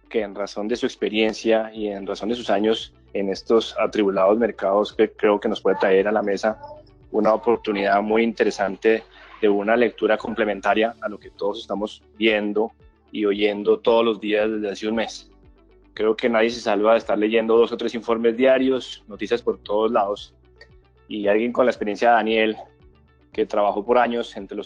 que en razón de su experiencia y en razón de sus años en estos atribulados mercados, que creo que nos puede traer a la mesa una oportunidad muy interesante de una lectura complementaria a lo que todos estamos viendo y oyendo todos los días desde hace un mes. Creo que nadie se salva de estar leyendo 2 o 3 informes diarios, noticias por todos lados, y alguien con la experiencia de Daniel, que trabajó por años entre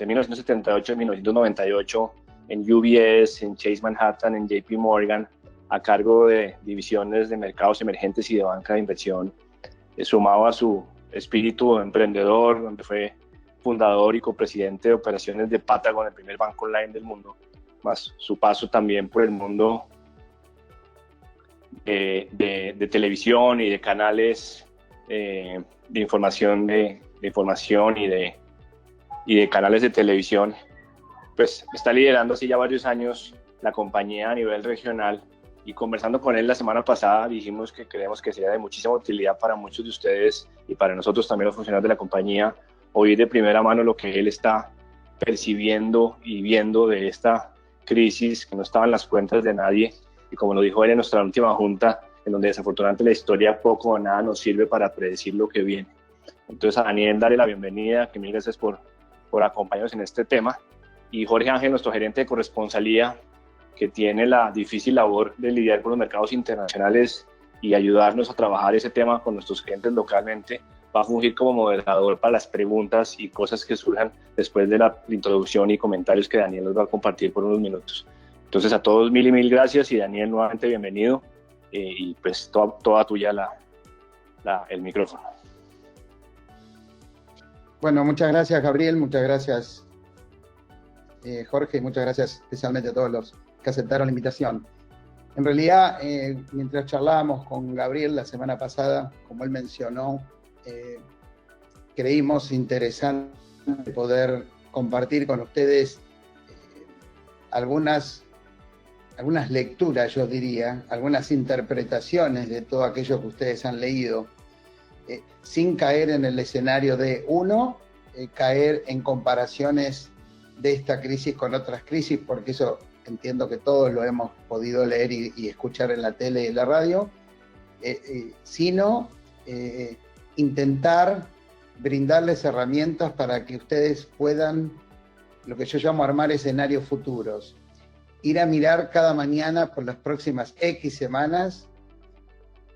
1978 y 1998 en UBS, en Chase Manhattan, en JP Morgan, a cargo de divisiones de mercados emergentes y de banca de inversión, sumado a su espíritu emprendedor, donde fue fundador y copresidente de operaciones de Patagon, el primer banco online del mundo, más su paso también por el mundo de televisión y de canales de información, y de canales de televisión. Pues está liderando hace ya varios años la compañía a nivel regional, y conversando con él la semana pasada dijimos que creemos que sería de muchísima utilidad para muchos de ustedes y para nosotros también los funcionarios de la compañía oír de primera mano lo que él está percibiendo y viendo de esta crisis que no estaba en las cuentas de nadie, y como lo dijo él en nuestra última junta, en donde desafortunadamente la historia poco o nada nos sirve para predecir lo que viene. Entonces a Daniel darle la bienvenida, que mil gracias por acompañarnos en este tema, y Jorge Ángel, nuestro gerente de corresponsalía, que tiene la difícil labor de lidiar con los mercados internacionales y ayudarnos a trabajar ese tema con nuestros clientes localmente, va a fungir como moderador para las preguntas y cosas que surjan después de la introducción y comentarios que Daniel nos va a compartir por unos minutos. Entonces a todos mil gracias, y Daniel, nuevamente bienvenido, y pues toda tuya el micrófono. Bueno, muchas gracias Gabriel, muchas gracias Jorge, y muchas gracias especialmente a todos los que aceptaron la invitación. En realidad, mientras charlábamos con Gabriel la semana pasada, como él mencionó, creímos interesante poder compartir con ustedes algunas lecturas, yo diría, algunas interpretaciones de todo aquello que ustedes han leído, sin caer en el escenario de caer en comparaciones de esta crisis con otras crisis, porque eso entiendo que todos lo hemos podido leer y escuchar en la tele y en la radio, sino intentar brindarles herramientas para que ustedes puedan, lo que yo llamo armar escenarios futuros, ir a mirar cada mañana por las próximas X semanas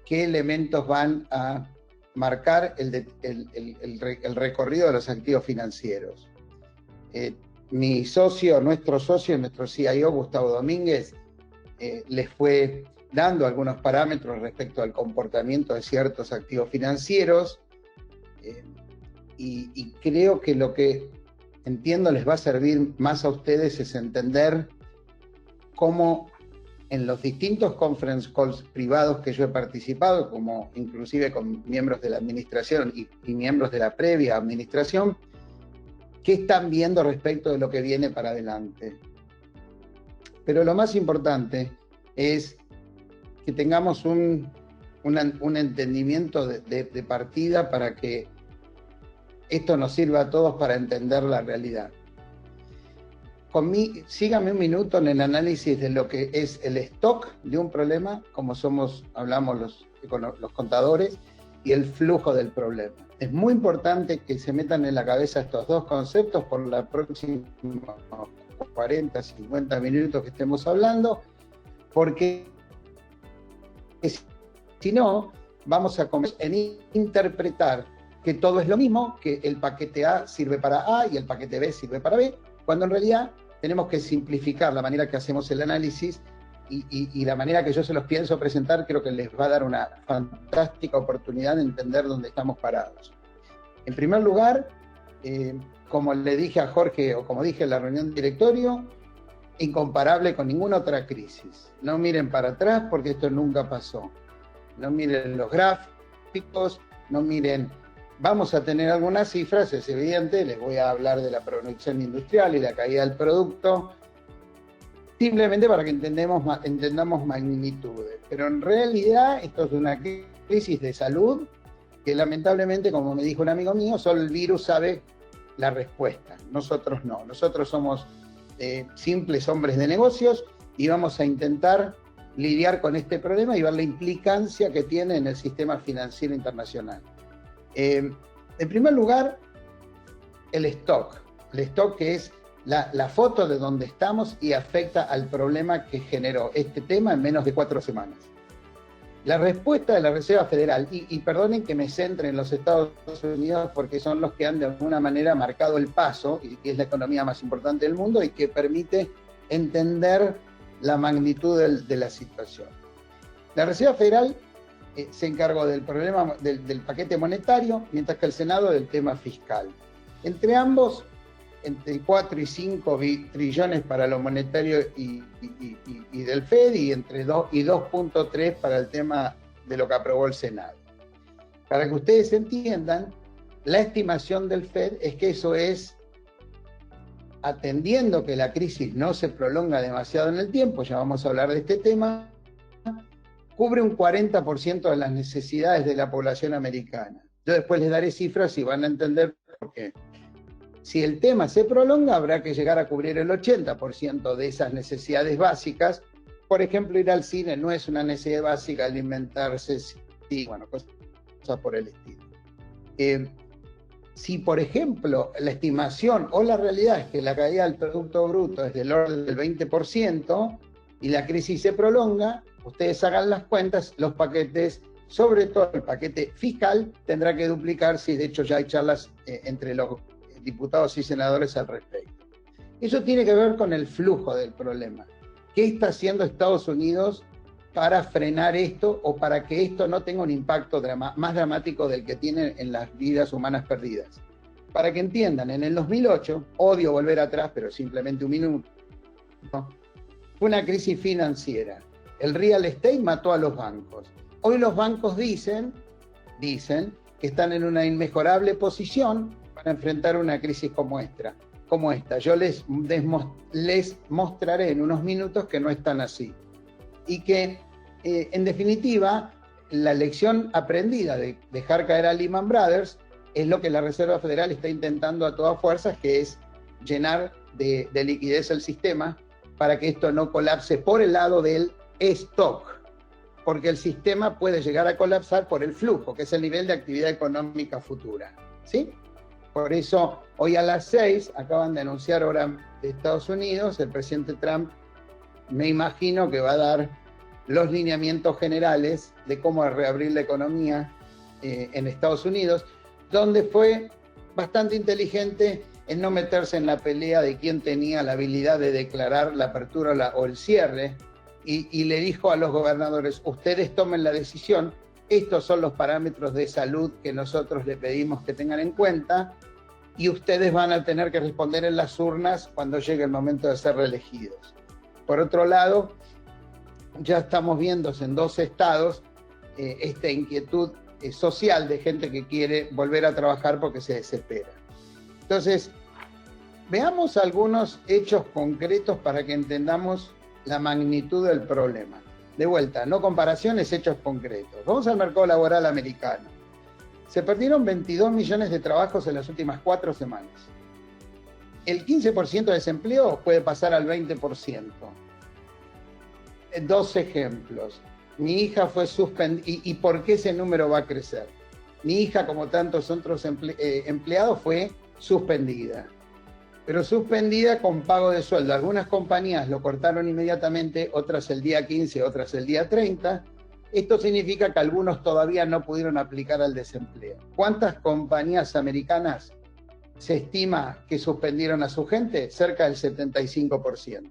qué elementos van a marcar el recorrido de los activos financieros. Nuestro CIO, Gustavo Domínguez, les fue dando algunos parámetros respecto al comportamiento de ciertos activos financieros, y creo que lo que entiendo les va a servir más a ustedes es entender cómo en los distintos conference calls privados que yo he participado, como inclusive con miembros de la administración y miembros de la previa administración, qué están viendo respecto de lo que viene para adelante. Pero lo más importante es que tengamos un entendimiento de partida para que esto nos sirva a todos para entender la realidad. Síganme un minuto en el análisis de lo que es el stock de un problema, como hablamos los contadores, y el flujo del problema. Es muy importante que se metan en la cabeza estos dos conceptos por los próximos 40, 50 minutos que estemos hablando, porque si no, vamos a comenzar en interpretar que todo es lo mismo, que el paquete A sirve para A y el paquete B sirve para B, cuando en realidad tenemos que simplificar la manera que hacemos el análisis, y la manera que yo se los pienso presentar creo que les va a dar una fantástica oportunidad de entender dónde estamos parados. En primer lugar, como le dije a Jorge, o como dije en la reunión de directorio, incomparable con ninguna otra crisis. No miren para atrás porque esto nunca pasó. No miren los gráficos, no miren... Vamos a tener algunas cifras, es evidente, les voy a hablar de la producción industrial y la caída del producto, simplemente para que entendamos magnitudes. Pero en realidad esto es una crisis de salud que lamentablemente, como me dijo un amigo mío, solo el virus sabe la respuesta, nosotros no. Nosotros somos simples hombres de negocios y vamos a intentar lidiar con este problema y ver la implicancia que tiene en el sistema financiero internacional. En primer lugar, el stock que es la foto de donde estamos y afecta al problema que generó este tema en menos de 4 semanas. La respuesta de la Reserva Federal, y perdonen que me centre en los Estados Unidos porque son los que han de alguna manera marcado el paso, y que es la economía más importante del mundo y que permite entender la magnitud de la situación. La Reserva Federal se encargó del problema del paquete monetario, mientras que el Senado del tema fiscal. Entre ambos, entre 4 y 5 trillones para lo monetario y del FED, y entre 2 y 2.3 para el tema de lo que aprobó el Senado. Para que ustedes entiendan, la estimación del FED es que eso es, atendiendo que la crisis no se prolonga demasiado en el tiempo, ya vamos a hablar de este tema, cubre un 40% de las necesidades de la población americana. Yo después les daré cifras y van a entender por qué. Si el tema se prolonga, habrá que llegar a cubrir el 80% de esas necesidades básicas. Por ejemplo, ir al cine no es una necesidad básica, alimentarse, sí, bueno, cosas por el estilo. Si, por ejemplo, la estimación o la realidad es que la caída del Producto Bruto es del orden del 20% y la crisis se prolonga, ustedes hagan las cuentas, los paquetes, sobre todo el paquete fiscal, tendrá que duplicarse, y de hecho ya hay charlas entre los diputados y senadores al respecto. Eso tiene que ver con el flujo del problema. ¿Qué está haciendo Estados Unidos para frenar esto o para que esto no tenga un impacto más dramático del que tiene en las vidas humanas perdidas? Para que entiendan, en el 2008, odio volver atrás, pero simplemente un minuto, fue una crisis financiera. El real estate mató a los bancos. Hoy los bancos dicen que están en una inmejorable posición para enfrentar una crisis como esta. Yo les mostraré en unos minutos que no están así. Y que, en definitiva, la lección aprendida de dejar caer a Lehman Brothers es lo que la Reserva Federal está intentando a todas fuerzas, que es llenar de liquidez el sistema para que esto no colapse por el lado del stock, porque el sistema puede llegar a colapsar por el flujo, que es el nivel de actividad económica futura, ¿sí? Por eso, hoy a las 6, acaban de anunciar hora de Estados Unidos, el presidente Trump, me imagino que va a dar los lineamientos generales de cómo reabrir la economía en Estados Unidos, donde fue bastante inteligente en no meterse en la pelea de quién tenía la habilidad de declarar la apertura o el cierre, y le dijo a los gobernadores, ustedes tomen la decisión, estos son los parámetros de salud que nosotros le pedimos que tengan en cuenta, y ustedes van a tener que responder en las urnas cuando llegue el momento de ser reelegidos. Por otro lado, ya estamos viendo en 2 estados esta inquietud social de gente que quiere volver a trabajar porque se desespera. Entonces, veamos algunos hechos concretos para que entendamos la magnitud del problema. De vuelta, no comparaciones, hechos concretos. Vamos al mercado laboral americano. Se perdieron 22 millones de trabajos en las últimas 4 semanas. El 15% de desempleo puede pasar al 20%. 2 ejemplos. Mi hija fue suspendida. ¿Y por qué ese número va a crecer? Mi hija, como tantos otros empleados, fue suspendida. Pero suspendida con pago de sueldo. Algunas compañías lo cortaron inmediatamente, otras el día 15, otras el día 30. Esto significa que algunos todavía no pudieron aplicar al desempleo. ¿Cuántas compañías americanas se estima que suspendieron a su gente? Cerca del 75%.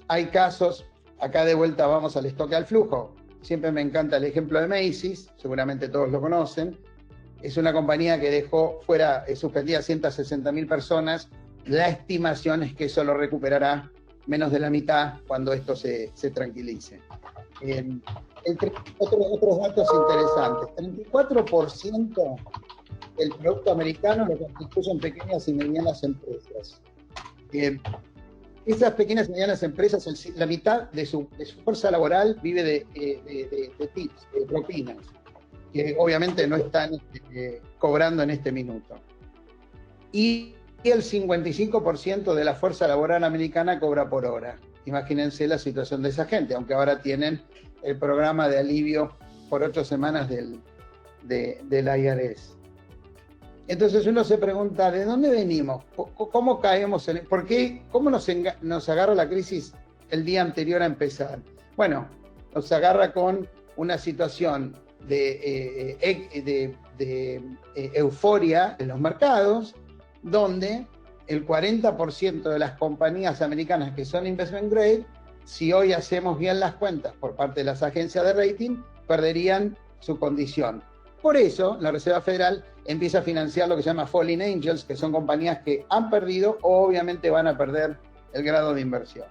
Hay casos, acá de vuelta vamos al stock y al flujo. Siempre me encanta el ejemplo de Macy's, seguramente todos lo conocen. Es una compañía que dejó fuera, suspendida 160.000 personas. La estimación es que eso lo recuperará menos de la mitad cuando esto se tranquilice. Otros datos interesantes. 34% del producto americano lo constituyen pequeñas y medianas empresas. Esas pequeñas y medianas empresas, la mitad de su fuerza laboral vive de tips, de propinas, que obviamente no están cobrando en este minuto. Y y el 55% de la fuerza laboral americana cobra por hora. Imagínense la situación de esa gente, aunque ahora tienen el programa de alivio por 8 semanas del IRS. Entonces uno se pregunta, ¿de dónde venimos? ¿Cómo caemos en por qué? ¿Cómo nos agarra la crisis el día anterior a empezar? Bueno, nos agarra con una situación de euforia en los mercados, donde el 40% de las compañías americanas que son investment grade, si hoy hacemos bien las cuentas por parte de las agencias de rating, perderían su condición. Por eso, la Reserva Federal empieza a financiar lo que se llama Falling Angels, que son compañías que han perdido o obviamente van a perder el grado de inversión.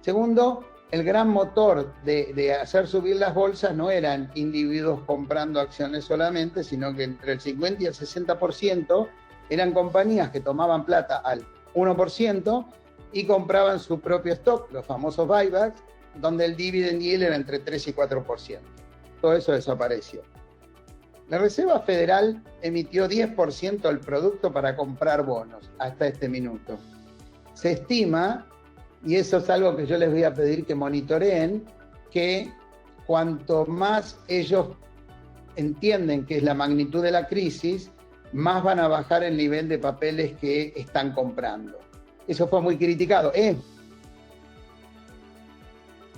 Segundo, el gran motor de hacer subir las bolsas no eran individuos comprando acciones solamente, sino que entre el 50 y el 60% eran compañías que tomaban plata al 1% y compraban su propio stock, los famosos buybacks, donde el dividend yield era entre 3 y 4%. Todo eso desapareció. La Reserva Federal emitió 10% del producto para comprar bonos hasta este minuto. Se estima, y eso es algo que yo les voy a pedir que monitoreen, que cuanto más ellos entienden que es la magnitud de la crisis, más van a bajar el nivel de papeles que están comprando. Eso fue muy criticado.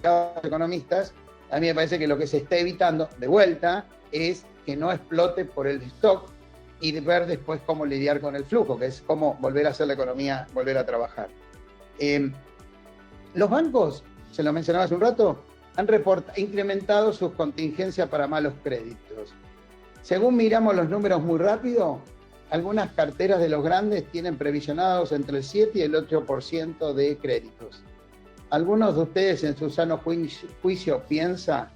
Los economistas, a mí me parece que lo que se está evitando, de vuelta, es que no explote por el stock y de ver después cómo lidiar con el flujo, que es cómo volver a hacer la economía, volver a trabajar. Los bancos, se lo mencionaba hace un rato, han incrementado sus contingencias para malos créditos. Según miramos los números muy rápido, algunas carteras de los grandes tienen previsionados entre el 7 y el 8% de créditos. ¿Algunos de ustedes en su sano juicio piensa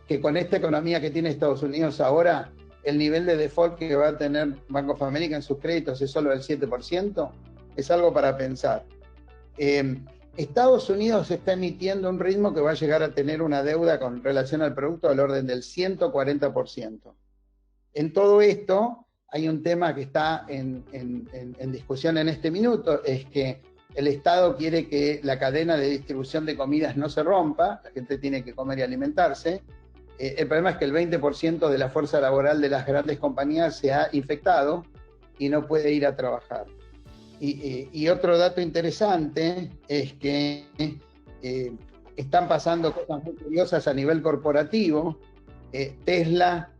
que con esta economía que tiene Estados Unidos ahora, el nivel de default que va a tener Bank of America en sus créditos es solo del 7%? Es algo para pensar. Estados Unidos está emitiendo un ritmo que va a llegar a tener una deuda con relación al producto del orden del 140%. En todo esto hay un tema que está en discusión en este minuto, es que el Estado quiere que la cadena de distribución de comidas no se rompa, la gente tiene que comer y alimentarse. El problema es que el 20% de la fuerza laboral de las grandes compañías se ha infectado y no puede ir a trabajar. Y otro dato interesante es que están pasando cosas muy curiosas a nivel corporativo. Tesla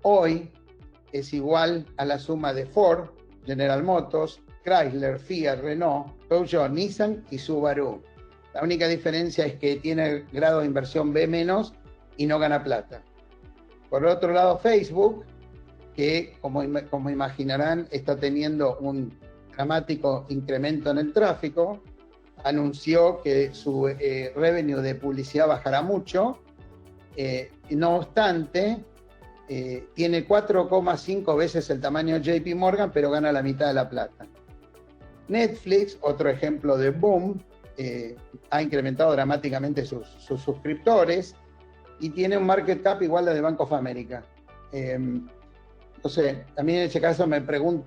hoy es igual a la suma de Ford, General Motors, Chrysler, Fiat, Renault, Peugeot, Nissan y Subaru. La única diferencia es que tiene el grado de inversión B- y no gana plata. Por otro lado, Facebook, que como imaginarán está teniendo un dramático incremento en el tráfico, anunció que su revenue de publicidad bajará mucho. No obstante, tiene 4,5 veces el tamaño de JP Morgan, pero gana la mitad de la plata. Netflix, otro ejemplo de boom, ha incrementado dramáticamente sus suscriptores y tiene un market cap igual al de Bank of America. Entonces, también en ese caso me pregunto,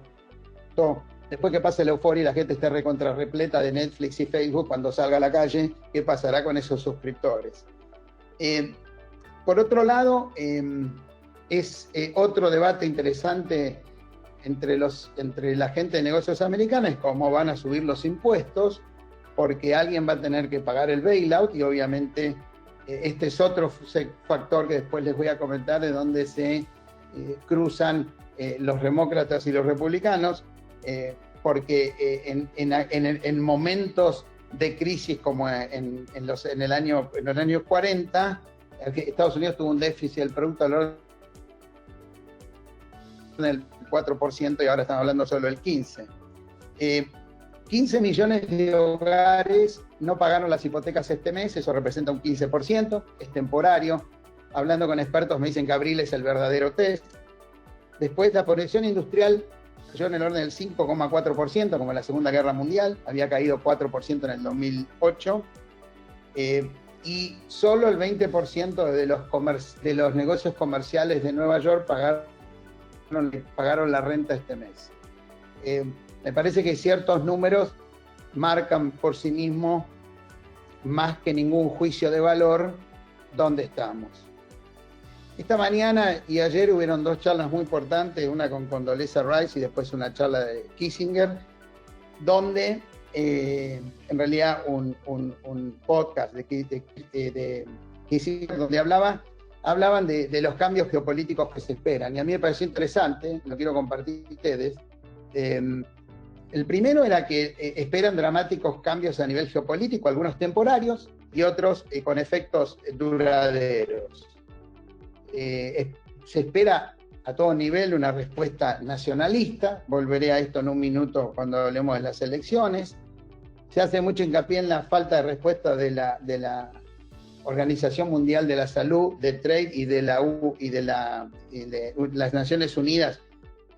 después que pase la euforia y la gente esté recontra repleta de Netflix y Facebook, cuando salga a la calle, ¿qué pasará con esos suscriptores? Por otro lado, es otro debate interesante entre la gente de negocios americana, es cómo van a subir los impuestos, porque alguien va a tener que pagar el bailout y obviamente este es otro factor que después les voy a comentar de donde se cruzan los demócratas y los republicanos, porque en momentos de crisis como en los años 40, Estados Unidos tuvo un déficit del Producto Interno del 4% y ahora estamos hablando solo del 15%. 15 millones de hogares no pagaron las hipotecas este mes, eso representa un 15%, es temporario. Hablando con expertos me dicen que abril es el verdadero test. Después la producción industrial cayó en el orden del 5,4%, como en la Segunda Guerra Mundial, había caído 4% en el 2008, y solo el 20% de los negocios comerciales de Nueva York pagaron la renta este mes. Me parece que ciertos números marcan por sí mismos, más que ningún juicio de valor, dónde estamos. Esta mañana y ayer hubieron dos charlas muy importantes, una con Condoleezza Rice y después una charla de Kissinger, donde en realidad un podcast de Kissinger donde hablaban de los cambios geopolíticos que se esperan. Y a mí me pareció interesante, lo quiero compartir con ustedes. El primero era que esperan dramáticos cambios a nivel geopolítico, algunos temporarios y otros con efectos duraderos. Se espera a todo nivel una respuesta nacionalista, volveré a esto en un minuto cuando hablemos de las elecciones. Se hace mucho hincapié en la falta de respuesta de la Organización Mundial de la Salud, de Trade y de las Naciones Unidas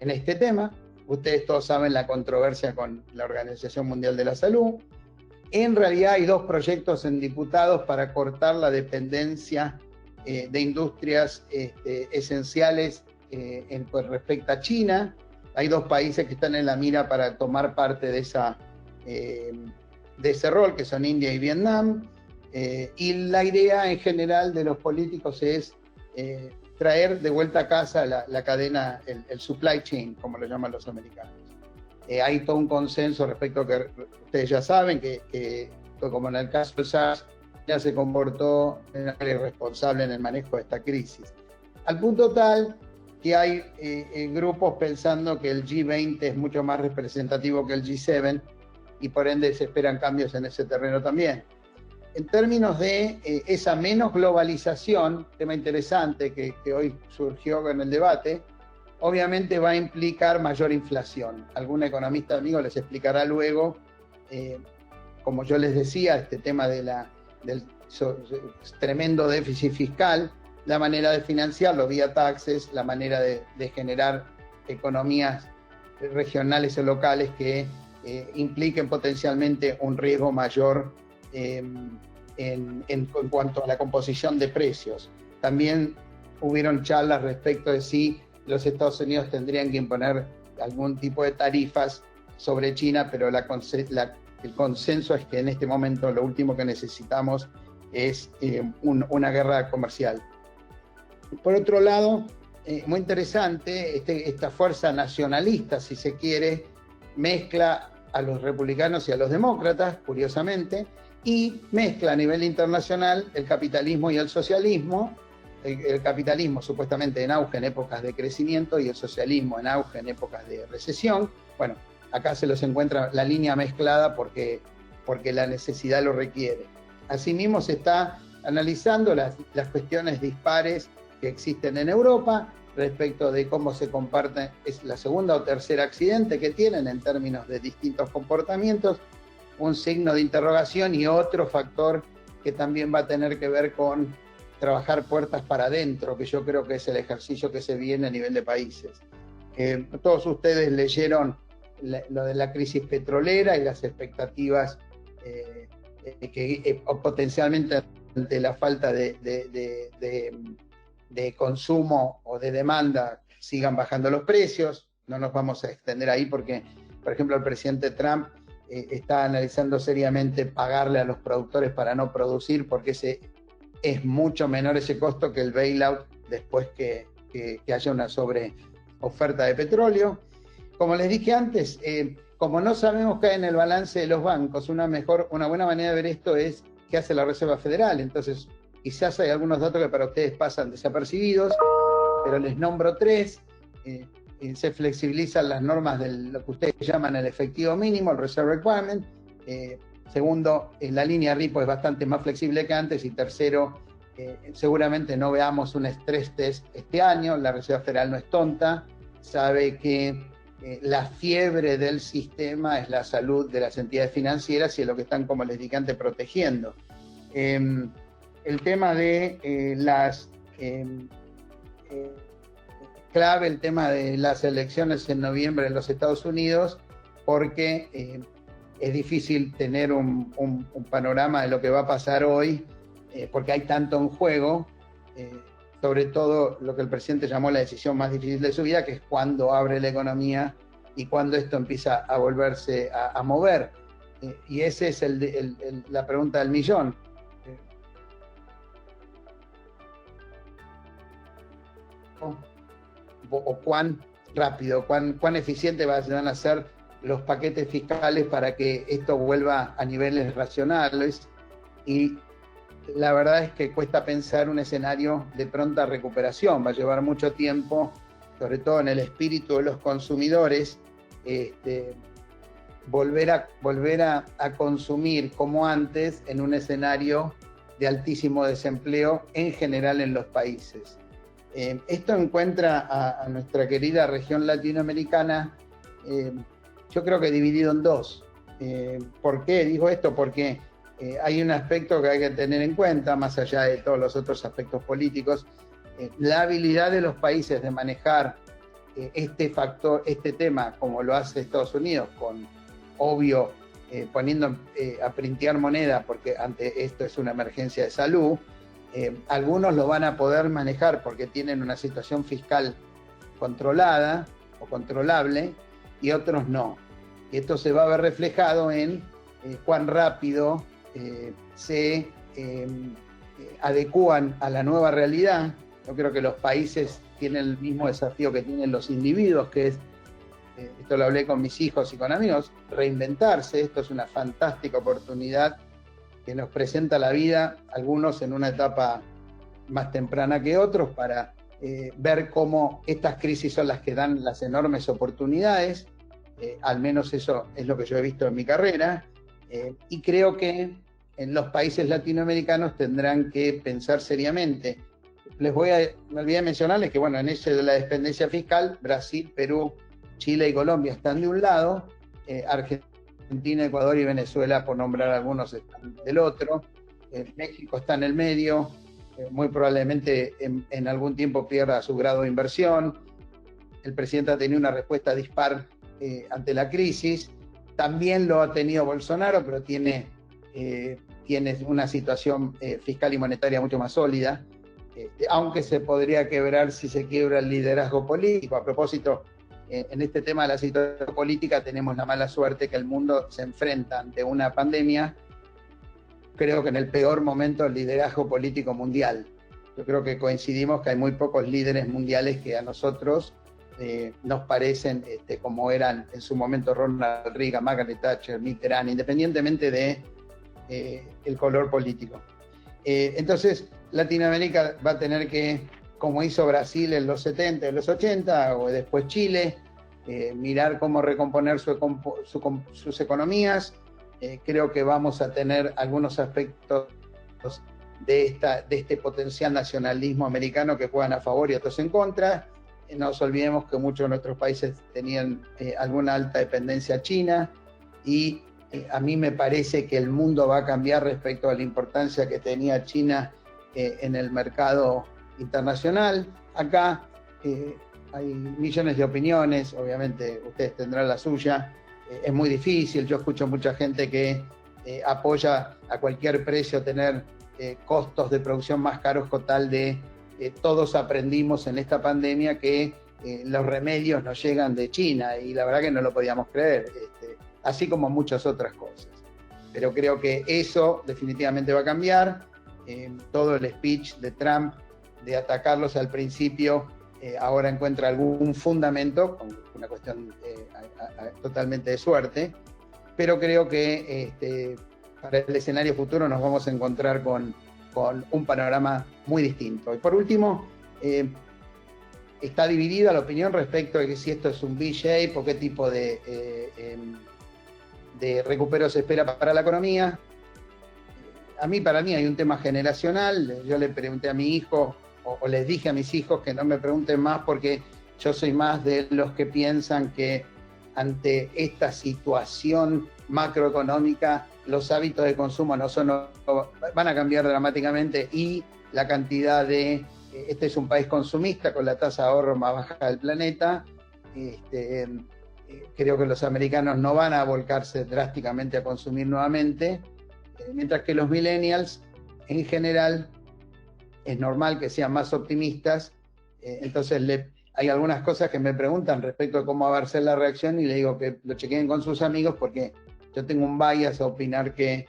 en este tema. Ustedes todos saben la controversia con la Organización Mundial de la Salud. En realidad hay dos proyectos en diputados para cortar la dependencia de industrias esenciales pues, respecto a China. Hay dos países que están en la mira para tomar parte de ese rol, que son India y Vietnam. Y la idea en general de los políticos es traer de vuelta a casa la cadena, el supply chain, como lo llaman los americanos. Hay todo un consenso respecto a que ustedes ya saben que como en el caso del SARS, ya se comportó de manera irresponsable en el manejo de esta crisis. Al punto tal que hay grupos pensando que el G20 es mucho más representativo que el G7 y por ende se esperan cambios en ese terreno también. En términos de esa menos globalización, tema interesante que hoy surgió en el debate, obviamente va a implicar mayor inflación. Algún economista amigo les explicará luego, como yo les decía, este tema del tremendo déficit fiscal, la manera de financiarlo vía taxes, la manera de generar economías regionales o locales que impliquen potencialmente un riesgo mayor en cuanto a la composición de precios. También hubieron charlas respecto de si los Estados Unidos tendrían que imponer algún tipo de tarifas sobre China, pero el consenso es que en este momento lo último que necesitamos es una guerra comercial. Por otro lado, muy interesante, esta fuerza nacionalista, si se quiere, mezcla a los republicanos y a los demócratas, curiosamente, y mezcla a nivel internacional el capitalismo y el socialismo, el capitalismo supuestamente en auge en épocas de crecimiento y el socialismo en auge en épocas de recesión. Bueno, acá se los encuentra la línea mezclada porque la necesidad lo requiere. Asimismo se está analizando las cuestiones dispares que existen en Europa respecto de cómo se comparten, es la segunda o tercera accidente que tienen en términos de distintos comportamientos, un signo de interrogación y otro factor que también va a tener que ver con trabajar puertas para adentro, que yo creo que es el ejercicio que se viene a nivel de países. Todos ustedes leyeron lo de la crisis petrolera y las expectativas que potencialmente ante la falta de consumo o de demanda sigan bajando los precios. No nos vamos a extender ahí porque, por ejemplo, el presidente Trump está analizando seriamente pagarle a los productores para no producir, porque es mucho menor ese costo que el bailout después que haya una sobreoferta de petróleo. Como les dije antes, como no sabemos qué hay en el balance de los bancos, una buena manera de ver esto es qué hace la Reserva Federal. Entonces, quizás hay algunos datos que para ustedes pasan desapercibidos, pero les nombro tres. Se flexibilizan las normas de lo que ustedes llaman el efectivo mínimo, el Reserve Requirement. Segundo, la línea repo es bastante más flexible que antes. Y tercero, seguramente no veamos un stress test este año. La Reserva Federal no es tonta, sabe que la fiebre del sistema es la salud de las entidades financieras y es lo que están, como les dije antes, protegiendo. El tema de clave el tema de las elecciones en noviembre en los Estados Unidos, porque es difícil tener un panorama de lo que va a pasar hoy, porque hay tanto en juego, sobre todo lo que el presidente llamó la decisión más difícil de su vida, que es cuándo abre la economía y cuándo esto empieza a volverse a mover. Y esa es la pregunta del millón. O cuán rápido, cuán eficiente van a ser los paquetes fiscales para que esto vuelva a niveles racionales. Y la verdad es que cuesta pensar un escenario de pronta recuperación, va a llevar mucho tiempo, sobre todo en el espíritu de los consumidores, volver a consumir como antes en un escenario de altísimo desempleo en general en los países. Esto encuentra a nuestra querida región latinoamericana, yo creo que dividido en dos. ¿Por qué digo esto? Porque hay un aspecto que hay que tener en cuenta, más allá de todos los otros aspectos políticos, la habilidad de los países de manejar este factor, este tema, como lo hace Estados Unidos, con obvio poniendo a printear moneda, porque ante esto es una emergencia de salud. Algunos lo van a poder manejar porque tienen una situación fiscal controlada o controlable, y otros no. Y esto se va a ver reflejado en cuán rápido se adecúan a la nueva realidad. Yo creo que los países tienen el mismo desafío que tienen los individuos, que es, esto lo hablé con mis hijos y con amigos, reinventarse. Esto es una fantástica oportunidad que nos presenta la vida, algunos en una etapa más temprana que otros, para ver cómo estas crisis son las que dan las enormes oportunidades. Al menos eso es lo que yo he visto en mi carrera, y creo que en los países latinoamericanos tendrán que pensar seriamente. Me olvidé mencionarles que, bueno, en ese de la dependencia fiscal, Brasil, Perú, Chile y Colombia están de un lado, Argentina, Ecuador y Venezuela, por nombrar algunos, están del otro. México está en el medio, muy probablemente en algún tiempo pierda su grado de inversión. El presidente ha tenido una respuesta dispar ante la crisis. También lo ha tenido Bolsonaro, pero tiene una situación fiscal y monetaria mucho más sólida, aunque se podría quebrar si se quiebra el liderazgo político. A propósito, en este tema de la situación política tenemos la mala suerte que el mundo se enfrenta ante una pandemia, creo que en el peor momento del liderazgo político mundial. Yo creo que coincidimos que hay muy pocos líderes mundiales que a nosotros nos parecen como eran en su momento Ronald Reagan, Margaret Thatcher, Mitterrand, independientemente de el color político. Entonces, Latinoamérica va a tener que, como hizo Brasil en los 70, en los 80, o después Chile, mirar cómo recomponer sus economías. Creo que vamos a tener algunos aspectos de este potencial nacionalismo americano que juegan a favor y otros en contra. No nos olvidemos que muchos de nuestros países tenían alguna alta dependencia china, y a mí me parece que el mundo va a cambiar respecto a la importancia que tenía China en el mercado internacional. Acá hay millones de opiniones, obviamente ustedes tendrán la suya. Es muy difícil, yo escucho mucha gente que apoya a cualquier precio tener costos de producción más caros, con tal de todos aprendimos en esta pandemia que los remedios nos llegan de China, y la verdad que no lo podíamos creer, así como muchas otras cosas. Pero creo que eso definitivamente va a cambiar. Todo el speech de Trump de atacarlos al principio ahora encuentra algún fundamento, una cuestión totalmente de suerte, pero creo que para el escenario futuro nos vamos a encontrar con un panorama muy distinto. Y por último, está dividida la opinión respecto de si esto es un V-shape o qué tipo de recupero se espera para la economía. Para mí hay un tema generacional. Yo le pregunté a mi hijo, o les dije a mis hijos que no me pregunten más, porque yo soy más de los que piensan que ante esta situación macroeconómica los hábitos de consumo van a cambiar dramáticamente, y la cantidad este es un país consumista con la tasa de ahorro más baja del planeta. Creo que los americanos no van a volcarse drásticamente a consumir nuevamente, mientras que los millennials en general es normal que sean más optimistas. Entonces hay algunas cosas que me preguntan respecto a cómo va a ser la reacción y le digo que lo chequeen con sus amigos porque yo tengo un bias a opinar que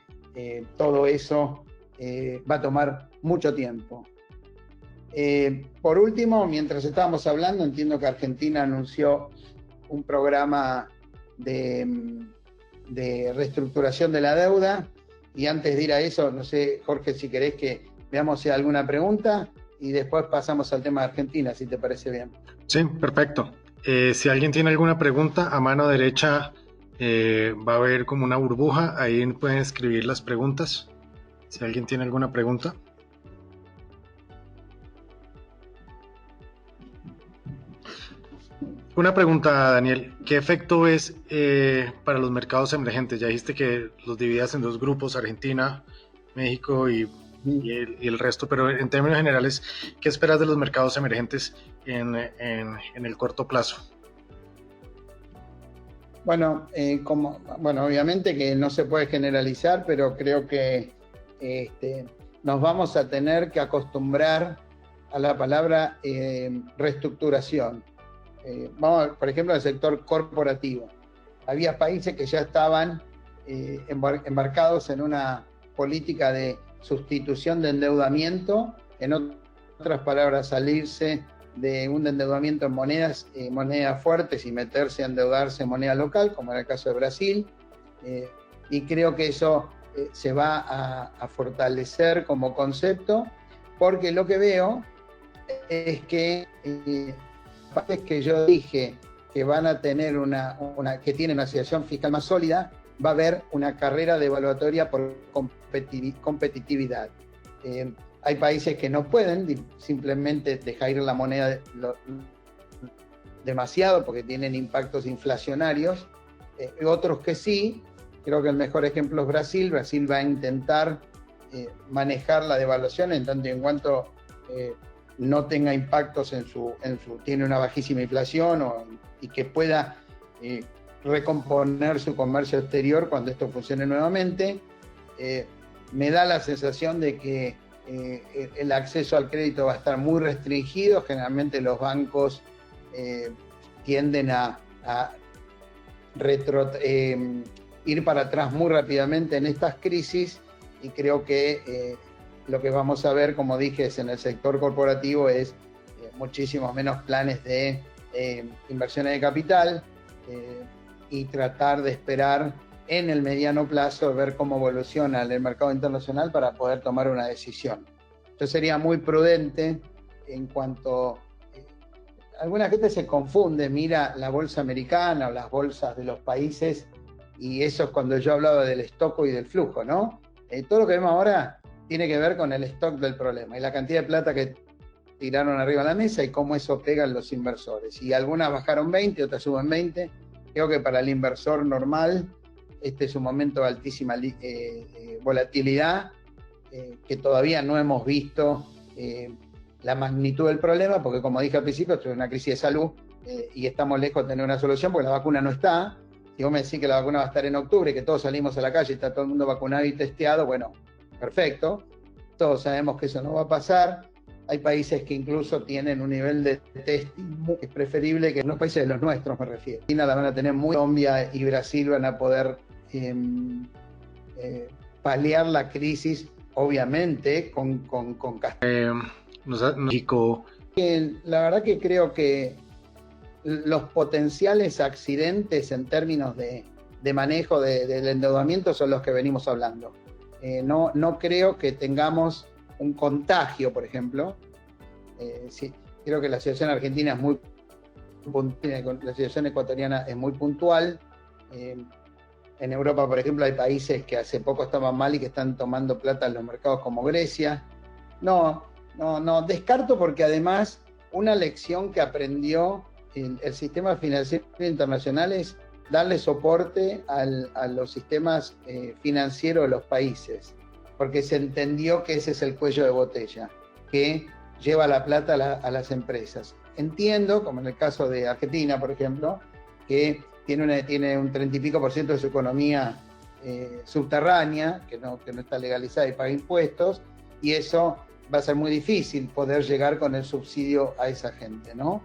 todo eso va a tomar mucho tiempo. Por último, mientras estábamos hablando, entiendo que Argentina anunció un programa de reestructuración de la deuda. Y antes de ir a eso, no sé, Jorge, si querés que veamos si hay alguna pregunta y después pasamos al tema de Argentina, si te parece bien. Sí, perfecto. Si alguien tiene alguna pregunta, a mano derecha va a haber como una burbuja, ahí pueden escribir las preguntas. Si alguien tiene alguna pregunta. Una pregunta, Daniel. ¿Qué efecto ves para los mercados emergentes? Ya dijiste que los dividas en dos grupos, Argentina, México y el resto, pero en términos generales, ¿qué esperas de los mercados emergentes en el corto plazo? Bueno, obviamente que no se puede generalizar, pero creo que nos vamos a tener que acostumbrar a la palabra reestructuración. Vamos, por ejemplo, al sector corporativo. Había países que ya estaban embarcados en una política de sustitución de endeudamiento, en otras palabras, salirse de un endeudamiento en monedas fuertes y meterse a endeudarse en moneda local, como en el caso de Brasil, y creo que eso se va a fortalecer como concepto, porque lo que veo es que países que yo dije que van a tener que tienen una situación fiscal más sólida, va a haber una carrera devaluatoria por competitividad. Hay países que no pueden simplemente dejar ir la moneda demasiado porque tienen impactos inflacionarios, otros que sí. Creo que el mejor ejemplo es Brasil. Brasil va a intentar manejar la devaluación en tanto y en cuanto no tenga impactos tiene una bajísima inflación y que pueda recomponer su comercio exterior cuando esto funcione nuevamente. Me da la sensación de que el acceso al crédito va a estar muy restringido. Generalmente los bancos tienden a ir para atrás muy rápidamente en estas crisis, y creo que lo que vamos a ver, como dije, es en el sector corporativo es muchísimos menos planes de inversiones de capital y tratar de esperar en el mediano plazo, ver cómo evoluciona el mercado internacional para poder tomar una decisión. Yo sería muy prudente en cuanto... alguna gente se confunde, mira la bolsa americana o las bolsas de los países, y eso es cuando yo hablaba del stock y del flujo, ¿no? Todo lo que vemos ahora tiene que ver con el stock del problema y la cantidad de plata que tiraron arriba de la mesa y cómo eso pega a los inversores. Y algunas bajaron 20, otras suben 20. Creo que para el inversor normal este es un momento de altísima volatilidad, que todavía no hemos visto la magnitud del problema, porque como dije al principio, esto es una crisis de salud y estamos lejos de tener una solución porque la vacuna no está. Si vos me decís que la vacuna va a estar en octubre, que todos salimos a la calle y está todo el mundo vacunado y testeado, bueno, perfecto. Todos sabemos que eso no va a pasar. Hay países que incluso tienen un nivel de testing que es preferible que en los países de los nuestros, me refiero. China la van a tener muy... Colombia y Brasil van a poder paliar la crisis, obviamente, con México. La verdad que creo que los potenciales accidentes en términos de manejo del endeudamiento son los que venimos hablando. No creo que tengamos un contagio, por ejemplo. Sí, creo que la situación argentina es muy puntual, la situación ecuatoriana es muy puntual. En Europa, por ejemplo, hay países que hace poco estaban mal y que están tomando plata en los mercados, como Grecia. No, descarto, porque además una lección que aprendió el sistema financiero internacional es darle soporte a los sistemas financieros de los países, porque se entendió que ese es el cuello de botella que lleva la plata a las empresas. Entiendo, como en el caso de Argentina, por ejemplo, que tiene un 30 y pico % de su economía subterránea, que no está legalizada y paga impuestos, y eso va a ser muy difícil poder llegar con el subsidio a esa gente, ¿no?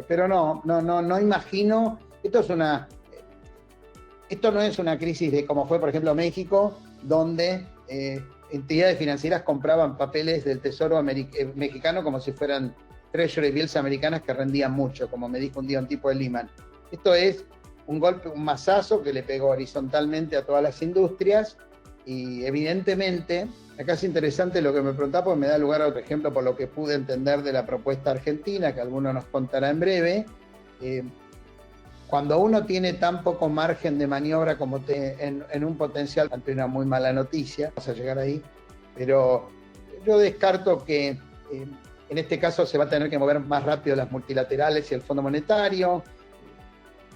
Pero no imagino, esto no es una crisis de como fue, por ejemplo, México, donde entidades financieras compraban papeles del Tesoro mexicano como si fueran Treasury bills americanas que rendían mucho, como me dijo un día un tipo de Lehman. Esto es un golpe, un mazazo que le pegó horizontalmente a todas las industrias y evidentemente, acá es interesante lo que me preguntaba porque me da lugar a otro ejemplo por lo que pude entender de la propuesta argentina, que alguno nos contará en breve. Cuando uno tiene tan poco margen de maniobra como en un potencial, ante una muy mala noticia, vamos a llegar ahí, pero yo descarto que en este caso se va a tener que mover más rápido las multilaterales y el Fondo Monetario.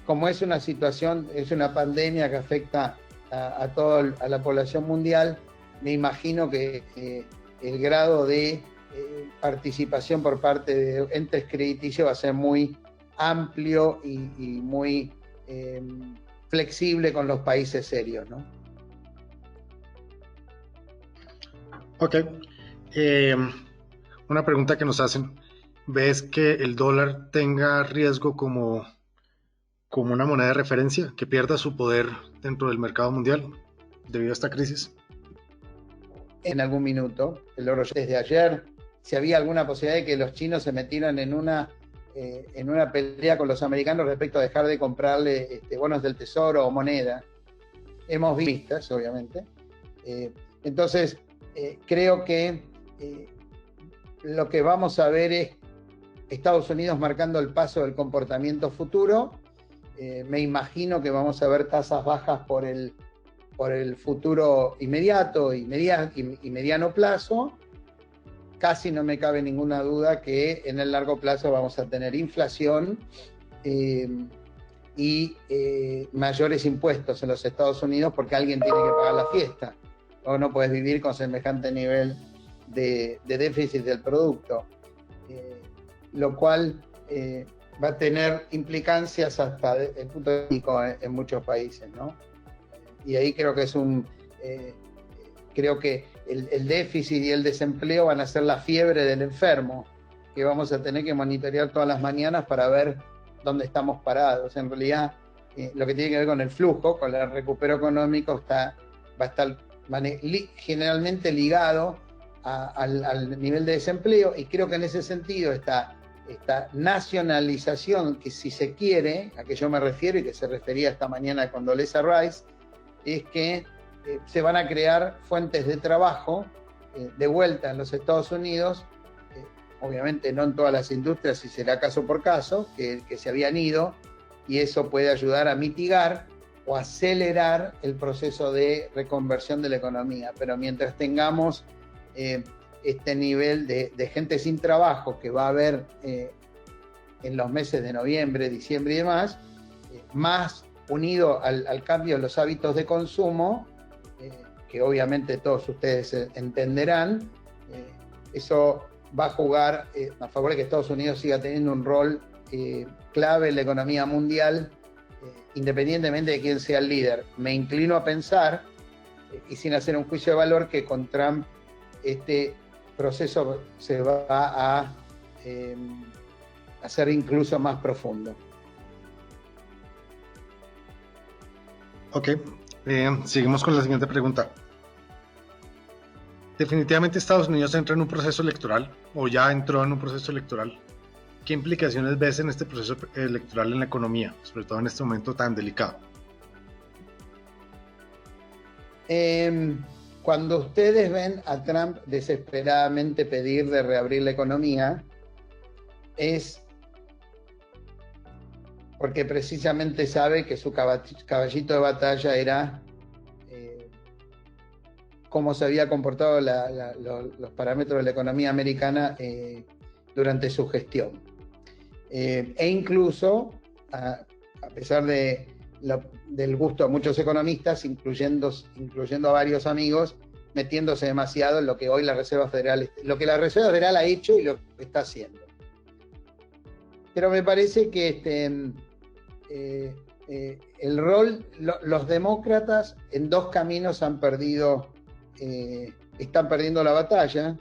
Como es una situación, es una pandemia que afecta a toda la población mundial, me imagino que el grado de participación por parte de entes crediticios va a ser muy amplio y muy flexible con los países serios, ¿no? Ok. Una pregunta que nos hacen. ¿Ves que el dólar tenga riesgo como una moneda de referencia, que pierda su poder dentro del mercado mundial debido a esta crisis? En algún minuto, el oro desde ayer, si había alguna posibilidad de que los chinos se metieran en una pelea con los americanos respecto a dejar de comprarle bonos del tesoro o moneda. Hemos visto, obviamente. Entonces, creo que lo que vamos a ver es Estados Unidos marcando el paso del comportamiento futuro. Me imagino que vamos a ver tasas bajas por el futuro inmediato y mediano plazo. Casi no me cabe ninguna duda que en el largo plazo vamos a tener inflación y mayores impuestos en los Estados Unidos porque alguien tiene que pagar la fiesta. O no puedes vivir con semejante nivel de déficit del producto, lo cual va a tener implicancias hasta el punto de vista en muchos países, ¿no? Y ahí creo que creo que el déficit y el desempleo van a ser la fiebre del enfermo, que vamos a tener que monitorear todas las mañanas para ver dónde estamos parados. En realidad, lo que tiene que ver con el flujo, con el recupero económico, va a estar generalmente ligado al nivel de desempleo, y creo que en ese sentido esta nacionalización, que si se quiere, a que yo me refiero y que se refería esta mañana a Condoleezza Rice, es que se van a crear fuentes de trabajo de vuelta en los Estados Unidos, obviamente no en todas las industrias y será caso por caso, que se habían ido, y eso puede ayudar a mitigar o acelerar el proceso de reconversión de la economía. Pero mientras tengamos este nivel de gente sin trabajo que va a haber en los meses de noviembre, diciembre y demás, más unido al cambio de los hábitos de consumo, que obviamente todos ustedes entenderán, eso va a jugar a favor de que Estados Unidos siga teniendo un rol clave en la economía mundial, independientemente de quién sea el líder. Me inclino a pensar, y sin hacer un juicio de valor, que con Trump este proceso se va a hacer incluso más profundo. Ok, seguimos con la siguiente pregunta. Definitivamente Estados Unidos entra en un proceso electoral, o ya entró en un proceso electoral. ¿Qué implicaciones ves en este proceso electoral en la economía, sobre todo en este momento tan delicado? Cuando ustedes ven a Trump desesperadamente pedir de reabrir la economía, es porque precisamente sabe que su caballito de batalla era cómo se había comportado los parámetros de la economía americana durante su gestión. E incluso, a pesar del gusto de muchos economistas, incluyendo a varios amigos, metiéndose demasiado en lo que hoy la Reserva Federal ha hecho y lo que está haciendo. Pero me parece que el rol, los demócratas en dos caminos están perdiendo la batalla.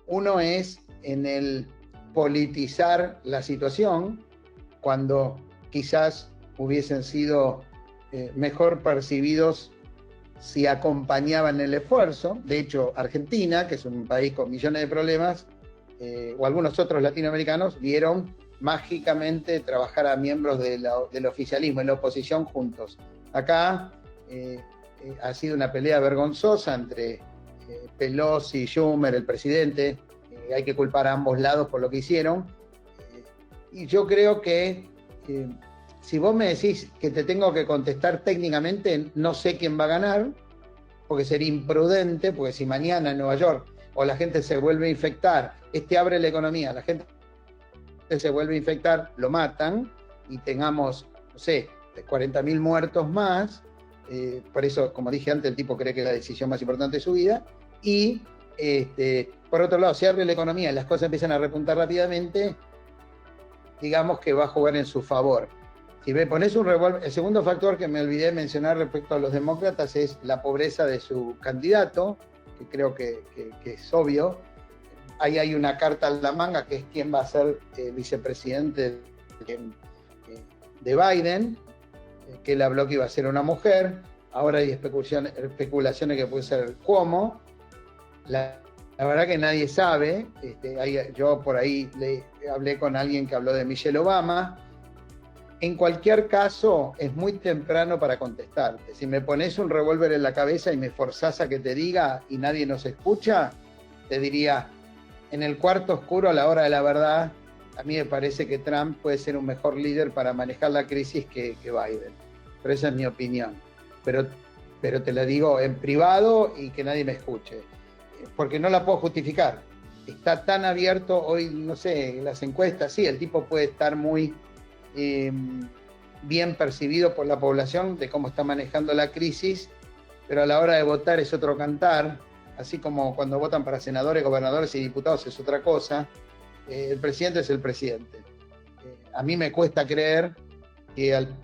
Uno es en el politizar la situación cuando quizás hubiesen sido mejor percibidos si acompañaban el esfuerzo. De hecho, Argentina, que es un país con millones de problemas, o algunos otros latinoamericanos, vieron mágicamente trabajar a miembros del oficialismo y la oposición juntos. Acá ha sido una pelea vergonzosa entre Pelosi, Schumer, el presidente. Hay que culpar a ambos lados por lo que hicieron. Y yo creo que si vos me decís que te tengo que contestar técnicamente, no sé quién va a ganar, porque sería imprudente, porque si mañana en Nueva York o la gente se vuelve a infectar, abre la economía, la gente se vuelve a infectar, lo matan y tengamos, no sé, 40.000 muertos más. Por eso, como dije antes, el tipo cree que es la decisión más importante de su vida. Y por otro lado, si abre la economía y las cosas empiezan a repuntar rápidamente, digamos que va a jugar en su favor. Si me pones un revólver, el segundo factor que me olvidé de mencionar respecto a los demócratas es la pobreza de su candidato, que creo que es obvio. Ahí hay una carta en la manga, que es quién va a ser vicepresidente de Biden, que él habló que iba a ser una mujer. Ahora hay especulaciones que puede ser Cuomo. La verdad que nadie sabe. Yo por ahí hablé con alguien que habló de Michelle Obama. En cualquier caso, es muy temprano para contestarte. Si me pones un revólver en la cabeza y me forzás a que te diga y nadie nos escucha, te diría, en el cuarto oscuro a la hora de la verdad, a mí me parece que Trump puede ser un mejor líder para manejar la crisis que Biden. Pero esa es mi opinión. Pero te la digo en privado y que nadie me escuche. Porque no la puedo justificar. Está tan abierto hoy, no sé, las encuestas, sí, el tipo puede estar muy bien percibido por la población de cómo está manejando la crisis, pero a la hora de votar es otro cantar, así como cuando votan para senadores, gobernadores y diputados es otra cosa. El presidente es el presidente. A mí me cuesta creer que al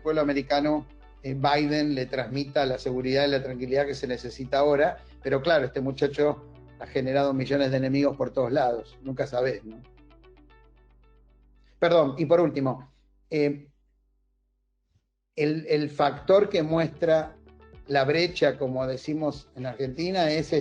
pueblo americano Biden le transmita la seguridad y la tranquilidad que se necesita ahora, pero claro, este muchacho ha generado millones de enemigos por todos lados, nunca sabés, ¿no? Perdón, y por último, el factor que muestra la brecha, como decimos en Argentina, es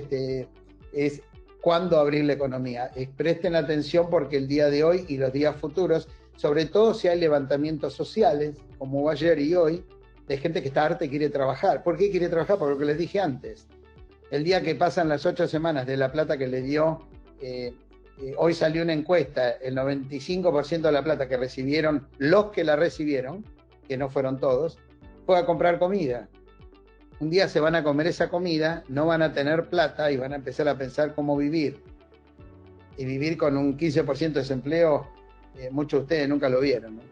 cuándo abrir la economía. Presten atención porque el día de hoy y los días futuros, sobre todo si hay levantamientos sociales, como hubo ayer y hoy, de gente que está harta y quiere trabajar. ¿Por qué quiere trabajar? Por lo que les dije antes. El día que pasan las 8 semanas de la plata que le dio, hoy salió una encuesta, el 95% de la plata que recibieron los que la recibieron, que no fueron todos, fue a comprar comida. Un día se van a comer esa comida, no van a tener plata y van a empezar a pensar cómo vivir. Y vivir con un 15% de desempleo, muchos de ustedes nunca lo vieron, ¿no?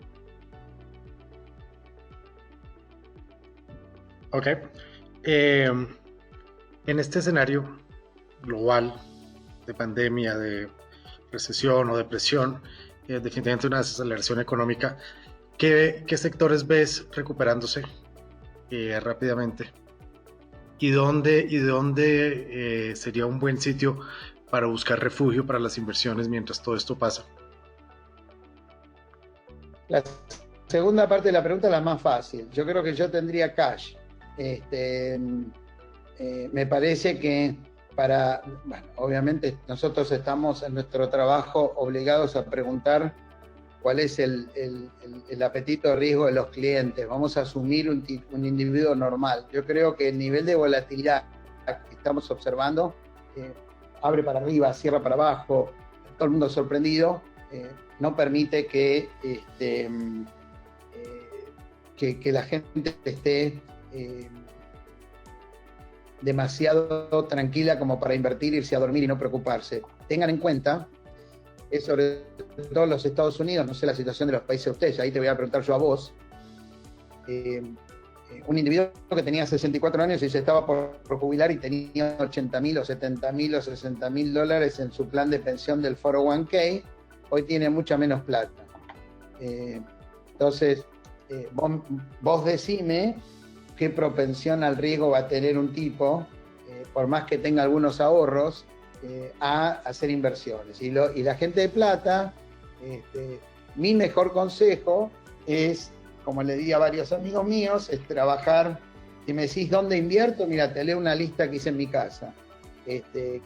Ok. En este escenario global de pandemia, de recesión o depresión, definitivamente una desaceleración económica, ¿qué sectores ves recuperándose rápidamente? ¿Y dónde sería un buen sitio para buscar refugio para las inversiones mientras todo esto pasa? La segunda parte de la pregunta es la más fácil. Yo creo que yo tendría cash. Me parece que obviamente nosotros estamos en nuestro trabajo obligados a preguntar cuál es el apetito de riesgo de los clientes. Vamos a asumir un individuo normal. Yo creo que el nivel de volatilidad que estamos observando, abre para arriba, cierra para abajo, todo el mundo sorprendido, no permite que la gente esté demasiado tranquila como para invertir, irse a dormir y no preocuparse. Tengan en cuenta, sobre todo los Estados Unidos, no sé la situación de los países de ustedes, ahí te voy a preguntar yo a vos, un individuo que tenía 64 años y se estaba por jubilar y tenía 80.000 o 70.000 o 60.000 dólares en su plan de pensión del 401k, hoy tiene mucha menos plata. Entonces, vos decime qué propensión al riesgo va a tener un tipo, por más que tenga algunos ahorros, a hacer inversiones. Y la gente de plata, mi mejor consejo es, como le di a varios amigos míos, es trabajar. Si me decís dónde invierto, mira, te leo una lista que hice en mi casa.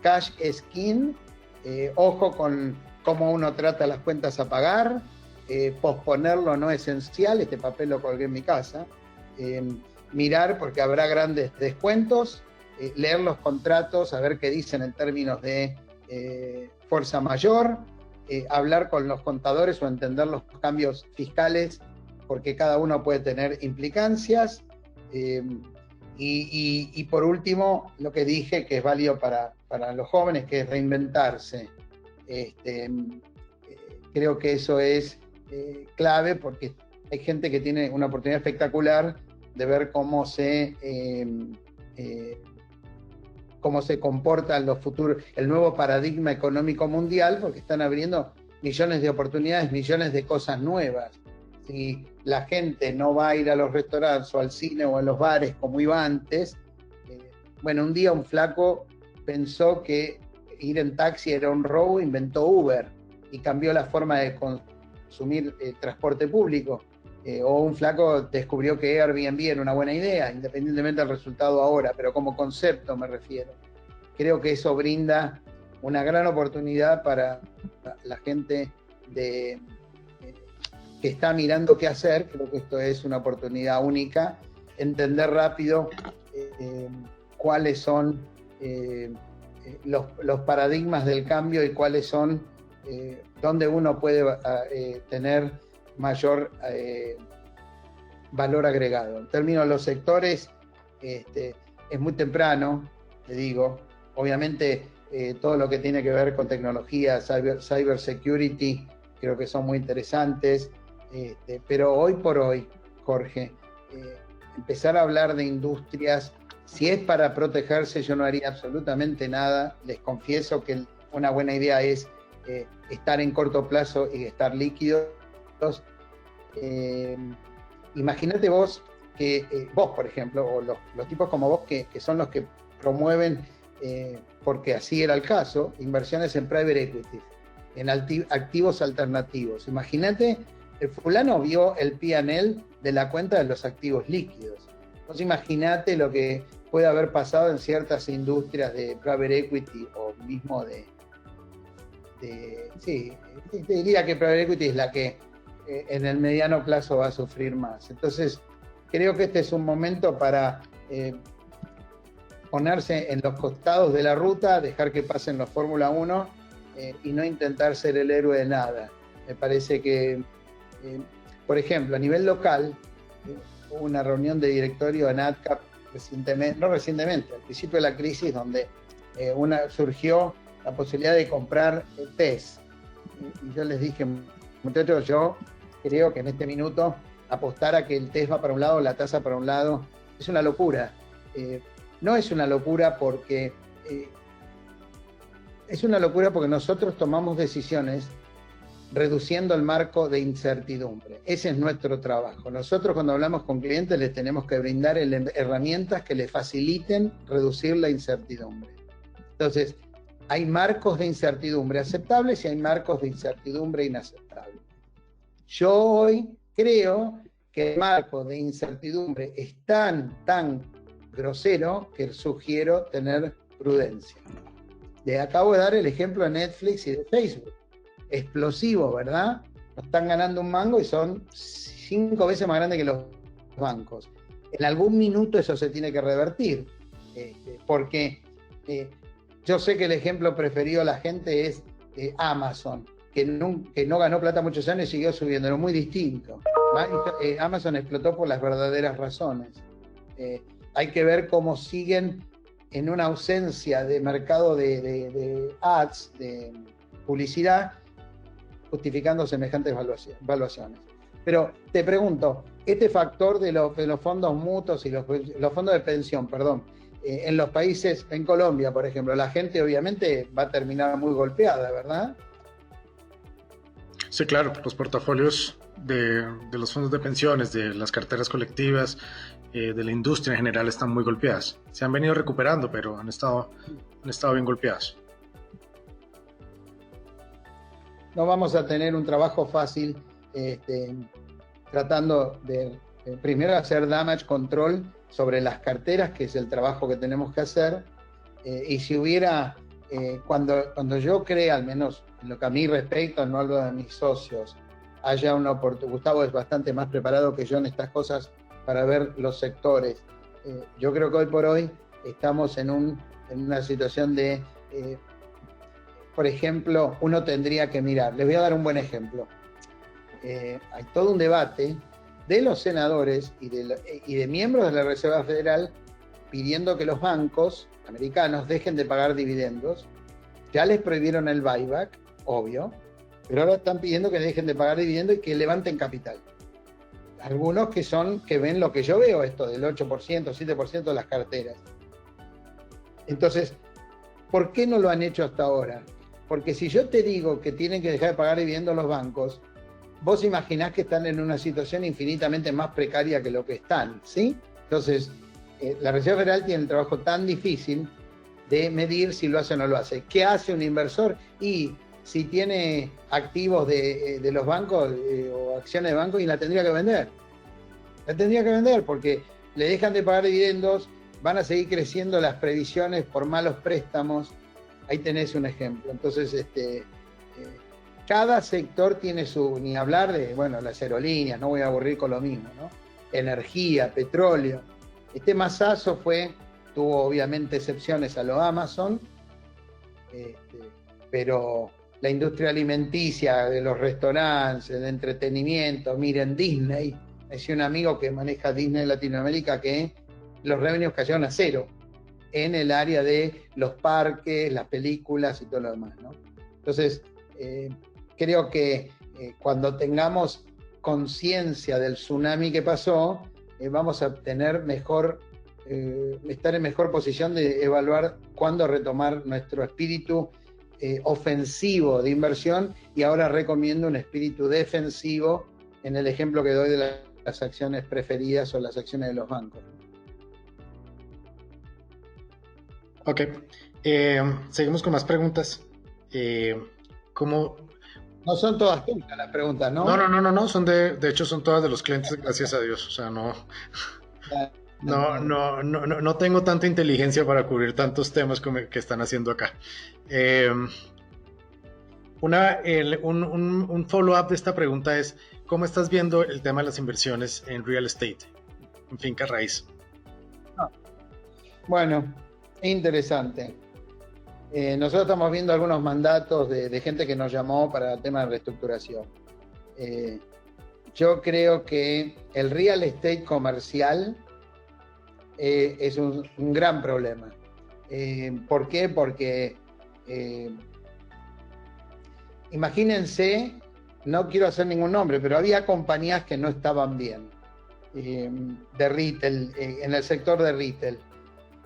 Cash is king, ojo con cómo uno trata las cuentas a pagar, posponerlo no es esencial, este papel lo colgué en mi casa, mirar porque habrá grandes descuentos, leer los contratos, a ver qué dicen en términos de fuerza mayor, hablar con los contadores o entender los cambios fiscales, porque cada uno puede tener implicancias. Y por último, lo que dije que es válido para los jóvenes, que es reinventarse. Creo que eso es clave, porque hay gente que tiene una oportunidad espectacular de ver cómo se comporta en los futuros, el nuevo paradigma económico mundial, porque están abriendo millones de oportunidades, millones de cosas nuevas. Si la gente no va a ir a los restaurantes o al cine o a los bares como iba antes, bueno, un día un flaco pensó que ir en taxi era un robo, inventó Uber y cambió la forma de consumir transporte público. O un flaco descubrió que Airbnb era una buena idea, independientemente del resultado ahora, pero como concepto me refiero. Creo que eso brinda una gran oportunidad para la gente que está mirando qué hacer. Creo que esto es una oportunidad única, entender rápido cuáles son los paradigmas del cambio y cuáles son donde uno puede tener mayor valor agregado. En términos de los sectores, es muy temprano, te digo, obviamente todo lo que tiene que ver con tecnología, cyber security, creo que son muy interesantes. Pero hoy por hoy, Jorge, empezar a hablar de industrias, si es para protegerse, yo no haría absolutamente nada. Les confieso que una buena idea es estar en corto plazo y estar líquidos. Imagínate vos, vos, por ejemplo, o los tipos como vos que son los que promueven, porque así era el caso, inversiones en private equity, en activos alternativos. Imagínate, el fulano vio el P&L de la cuenta de los activos líquidos. Entonces imagínate lo que puede haber pasado en ciertas industrias de private equity o mismo sí, te diría que private equity es la que en el mediano plazo va a sufrir más. Entonces creo que este es un momento para ponerse en los costados de la ruta, dejar que pasen los Fórmula 1 y no intentar ser el héroe de nada. Me parece que por ejemplo, a nivel local, hubo una reunión de directorio en ADCAP recientemente, al principio de la crisis, donde surgió la posibilidad de comprar TES. Y yo les dije, muchachos, yo creo que en este minuto apostar a que el TES va para un lado, la tasa para un lado, es una locura. No es una locura porque nosotros tomamos decisiones reduciendo el marco de incertidumbre. Ese es nuestro trabajo. Nosotros cuando hablamos con clientes les tenemos que brindar herramientas que les faciliten reducir la incertidumbre. Entonces, hay marcos de incertidumbre aceptables y hay marcos de incertidumbre inaceptables. Yo hoy creo que el marco de incertidumbre es tan grosero que sugiero tener prudencia. Les acabo de dar el ejemplo de Netflix y de Facebook. Explosivo, ¿verdad? Nos están ganando un mango y son 5 veces más grandes que los bancos. En algún minuto eso se tiene que revertir, porque yo sé que el ejemplo preferido de la gente es Amazon, que no ganó plata muchos años y siguió subiendo, era muy distinto. Amazon explotó por las verdaderas razones. Hay que ver cómo siguen en una ausencia de mercado de ads, de publicidad, justificando semejantes valuaciones. Pero te pregunto, este factor de los fondos mutuos y los fondos de pensión, perdón, en los países, en Colombia, por ejemplo, la gente obviamente va a terminar muy golpeada, ¿verdad? Sí, claro, los portafolios de los fondos de pensiones, de las carteras colectivas, de la industria en general están muy golpeadas. Se han venido recuperando, pero han estado bien golpeadas. no vamos a tener un trabajo fácil tratando de primero hacer damage control sobre las carteras, que es el trabajo que tenemos que hacer, y si hubiera, cuando yo crea, al menos en lo que a mí respecta, no hablo de mis socios, haya una oportunidad, Gustavo es bastante más preparado que yo en estas cosas para ver los sectores. Yo creo que hoy por hoy estamos en una situación de, por ejemplo, uno tendría que mirar, les voy a dar un buen ejemplo. Hay todo un debate de los senadores y de miembros de la Reserva Federal pidiendo que los bancos americanos dejen de pagar dividendos. Ya les prohibieron el buyback, obvio, pero ahora están pidiendo que dejen de pagar dividendos y que levanten capital. Algunos que ven lo que yo veo, esto del 8%, 7% de las carteras. Entonces, ¿por qué no lo han hecho hasta ahora? Porque si yo te digo que tienen que dejar de pagar dividendos los bancos, vos imaginás que están en una situación infinitamente más precaria que lo que están, ¿sí? Entonces, la Reserva Federal tiene el trabajo tan difícil de medir si lo hace o no lo hace. ¿Qué hace un inversor? Y si tiene activos de los bancos o acciones de bancos, y la tendría que vender. La tendría que vender porque le dejan de pagar dividendos, van a seguir creciendo las previsiones por malos préstamos. Ahí tenés un ejemplo. Entonces, cada sector tiene ni hablar de, bueno, las aerolíneas, no voy a aburrir con lo mismo, ¿no? Energía, petróleo. Este masazo tuvo obviamente excepciones a lo Amazon, pero la industria alimenticia, de los restaurantes, el entretenimiento, miren Disney, me decía un amigo que maneja Disney Latinoamérica que los revenues cayeron a cero en el área de los parques, las películas y todo lo demás, ¿no? Entonces, creo que cuando tengamos conciencia del tsunami que pasó, vamos a tener estar en mejor posición de evaluar cuándo retomar nuestro espíritu ofensivo de inversión, y ahora recomiendo un espíritu defensivo en el ejemplo que doy de las acciones preferidas o las acciones de los bancos. Ok, seguimos con más preguntas. ¿Cómo? No son todas tuyas las preguntas, ¿no? No, son de hecho son todas de los clientes, gracias a Dios. O sea, no tengo tanta inteligencia para cubrir tantos temas que están haciendo acá. Un follow-up de esta pregunta es: ¿cómo estás viendo el tema de las inversiones en real estate, en finca raíz? Bueno, interesante. Nosotros estamos viendo algunos mandatos de gente que nos llamó para el tema de reestructuración. Yo creo que el real estate comercial es un gran problema. ¿Por qué? Porque imagínense, no quiero hacer ningún nombre, pero había compañías que no estaban bien de retail, en el sector de retail.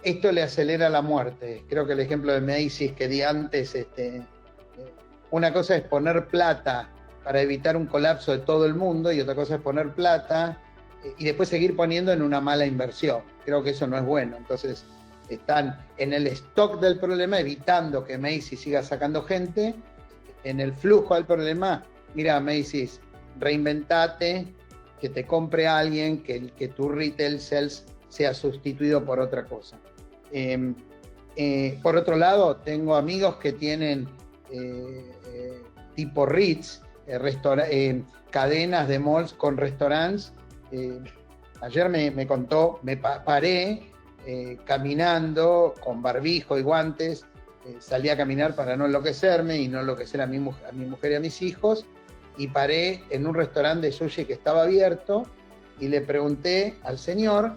Esto le acelera la muerte. Creo que el ejemplo de Macy's que di antes, una cosa es poner plata para evitar un colapso de todo el mundo y otra cosa es poner plata y después seguir poniendo en una mala inversión. Creo que eso no es bueno. Entonces están en el stock del problema evitando que Macy's siga sacando gente. En el flujo del problema, mira, Macy's, reinventate, que te compre alguien, que tu retail sales sea sustituido por otra cosa. Por otro lado, tengo amigos que tienen tipo REITs, cadenas de malls con restaurantes. Ayer me contó, me paré caminando con barbijo y guantes, salí a caminar para no enloquecerme y no enloquecer a mi mujer y a mis hijos, y paré en un restaurante de sushi que estaba abierto y le pregunté al señor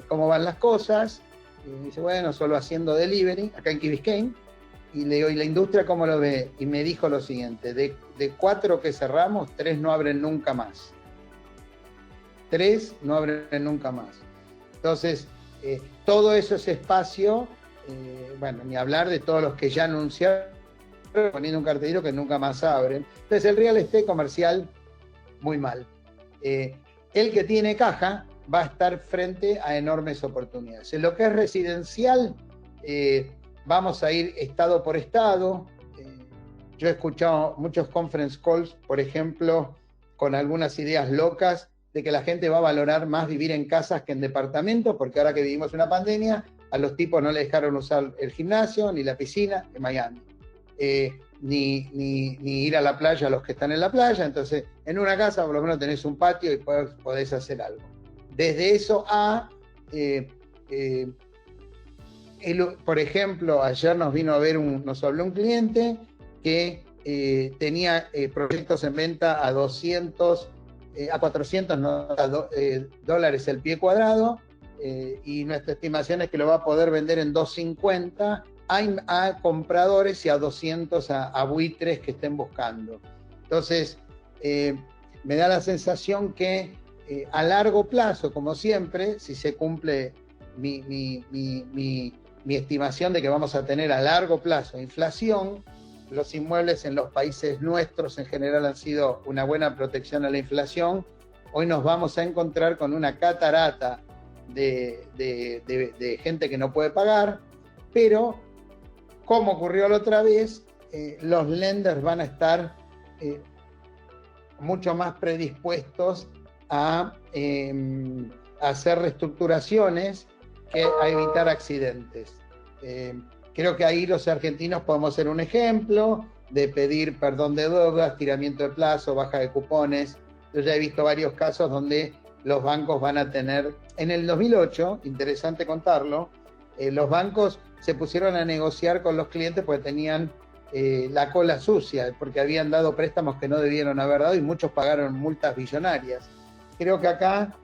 cómo van las cosas. Y me dice, bueno, solo haciendo delivery, acá en Key Biscayne. Y le digo, ¿y la industria cómo lo ve? Y me dijo lo siguiente: de 4 que cerramos, 3 no abren nunca más. 3 no abren nunca más. Entonces, todo eso es espacio, bueno, ni hablar de todos los que ya anunciaron, poniendo un cartelito que nunca más abren. Entonces, el real estate comercial, muy mal. El que tiene caja va a estar frente a enormes oportunidades. En lo que es residencial, vamos a ir estado por estado. yo he escuchado muchos conference calls, por ejemplo, con algunas ideas locas de que la gente va a valorar más vivir en casas que en departamentos, porque ahora que vivimos una pandemia, a los tipos no les dejaron usar el gimnasio ni la piscina en Miami, ni ir a la playa a los que están en la playa. Entonces, en una casa por lo menos tenés un patio y podés hacer algo. Desde eso a, por ejemplo, ayer nos vino a ver, nos habló un cliente que tenía proyectos en venta a 400 dólares el pie cuadrado, y nuestra estimación es que lo va a poder vender en 250 a compradores y a 200 a buitres que estén buscando. Entonces, me da la sensación que a largo plazo, como siempre, si se cumple mi estimación de que vamos a tener a largo plazo inflación, los inmuebles en los países nuestros en general han sido una buena protección a la inflación. Hoy nos vamos a encontrar con una catarata de gente que no puede pagar, pero como ocurrió la otra vez, los lenders van a estar mucho más predispuestos a hacer reestructuraciones que a evitar accidentes. Creo que ahí los argentinos podemos ser un ejemplo de pedir perdón de deudas, tiramiento de plazo, baja de cupones. Yo ya he visto varios casos donde los bancos van a tener... En el 2008, interesante contarlo, los bancos se pusieron a negociar con los clientes porque tenían la cola sucia, porque habían dado préstamos que no debieron haber dado y muchos pagaron multas billonarias. Creo que acá,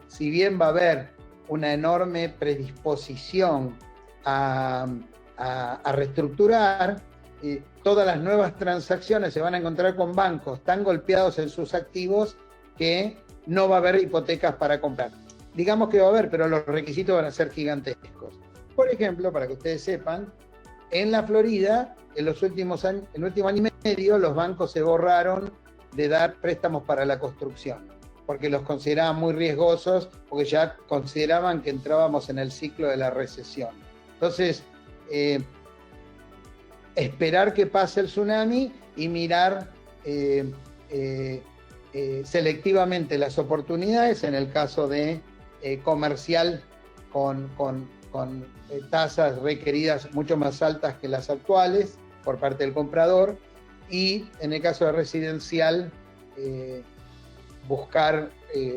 si bien va a haber una enorme predisposición a reestructurar, todas las nuevas transacciones se van a encontrar con bancos tan golpeados en sus activos que no va a haber hipotecas para comprar. Digamos que va a haber, pero los requisitos van a ser gigantescos. Por ejemplo, para que ustedes sepan, en la Florida, en el último año y medio, los bancos se borraron de dar préstamos para la construcción, porque los consideraban muy riesgosos, porque ya consideraban que entrábamos en el ciclo de la recesión. Entonces, esperar que pase el tsunami y mirar selectivamente las oportunidades, en el caso de comercial con tasas requeridas mucho más altas que las actuales por parte del comprador, y en el caso de residencial buscar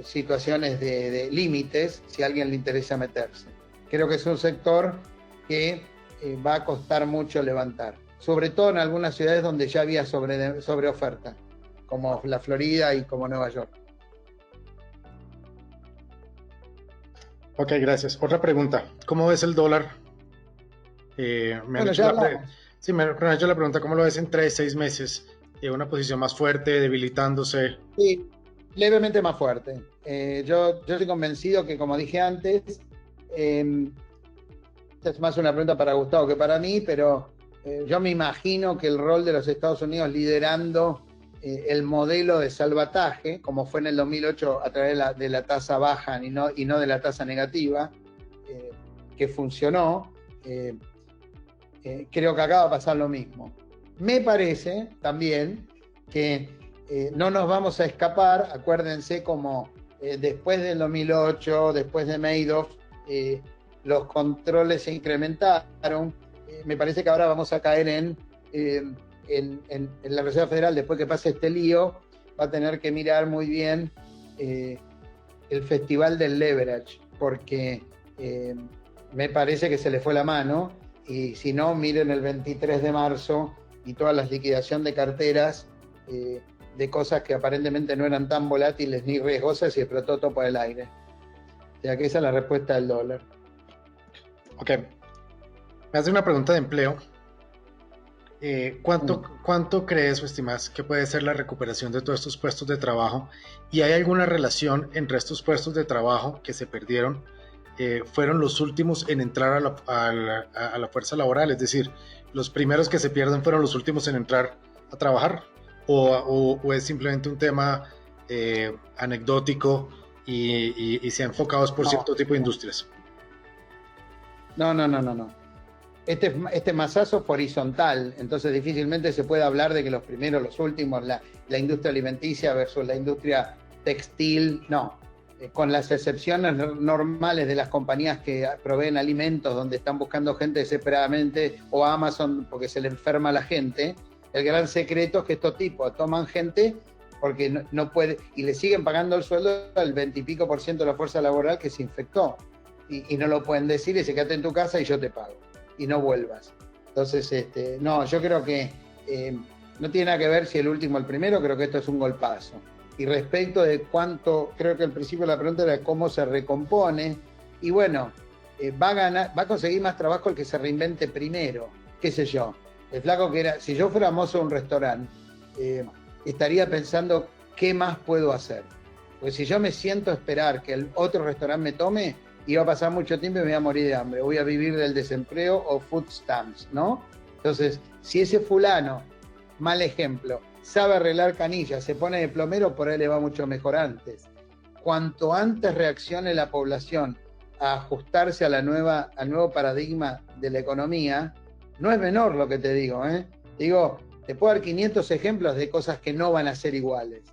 situaciones de límites si a alguien le interesa meterse. Creo que es un sector que va a costar mucho levantar, sobre todo en algunas ciudades donde ya había sobre oferta, como la Florida y como Nueva York. Ok, gracias. Otra pregunta. ¿Cómo ves el dólar? Me han hecho la pregunta, ¿cómo lo ves en 3-6 meses? ¿Una posición más fuerte, debilitándose? Sí, levemente más fuerte. Yo estoy convencido que, como dije antes, es más una pregunta para Gustavo que para mí, pero yo me imagino que el rol de los Estados Unidos liderando el modelo de salvataje, como fue en el 2008 a través de la tasa baja y no de la tasa negativa, que funcionó, creo que acá va a pasar lo mismo. Me parece también que no nos vamos a escapar. Acuérdense como después del 2008, después de Madoff, los controles se incrementaron. Me parece que ahora vamos a caer en la Reserva Federal, después que pase este lío, va a tener que mirar muy bien el festival del leverage, porque me parece que se le fue la mano, y si no, miren el 23 de marzo y toda la liquidación de carteras de cosas que aparentemente no eran tan volátiles ni riesgosas y explotó todo por el aire. O sea que esa es la respuesta del dólar. Ok. Me hace una pregunta de empleo. ¿Cuánto crees o estimas que puede ser la recuperación de todos estos puestos de trabajo? ¿Y hay alguna relación entre estos puestos de trabajo que se perdieron? ¿Fueron los últimos en entrar a la fuerza laboral? Es decir, ¿los primeros que se pierden fueron los últimos en entrar a trabajar? ¿O es simplemente un tema anecdótico y se ha enfocado por cierto tipo de industrias? No. este masazo fue horizontal, entonces difícilmente se puede hablar de que los primeros, los últimos, la industria alimenticia versus la industria textil, no. Con las excepciones normales de las compañías que proveen alimentos, donde están buscando gente desesperadamente, o Amazon porque se le enferma a la gente, el gran secreto es que estos tipos toman gente porque no puede, y le siguen pagando el sueldo al 20 y pico % de la fuerza laboral que se infectó, y no lo pueden decir, y se quédate en tu casa y yo te pago, y no vuelvas. Entonces, no, yo creo que no tiene nada que ver si el último o el primero, creo que esto es un golpazo. Y respecto de cuánto, creo que al principio la pregunta era cómo se recompone, y bueno, va a conseguir más trabajo el que se reinvente primero, qué sé yo. El flaco que era, si yo fuera mozo de un restaurante, estaría pensando qué más puedo hacer. Porque si yo me siento a esperar que el otro restaurante me tome, iba a pasar mucho tiempo y me voy a morir de hambre, voy a vivir del desempleo o food stamps, ¿no? Entonces, si ese fulano, mal ejemplo, sabe arreglar canillas, se pone de plomero, por ahí le va mucho mejor antes. Cuanto antes reaccione la población a ajustarse a al nuevo paradigma de la economía, no es menor lo que te digo, ¿eh? Digo, te puedo dar 500 ejemplos de cosas que no van a ser iguales.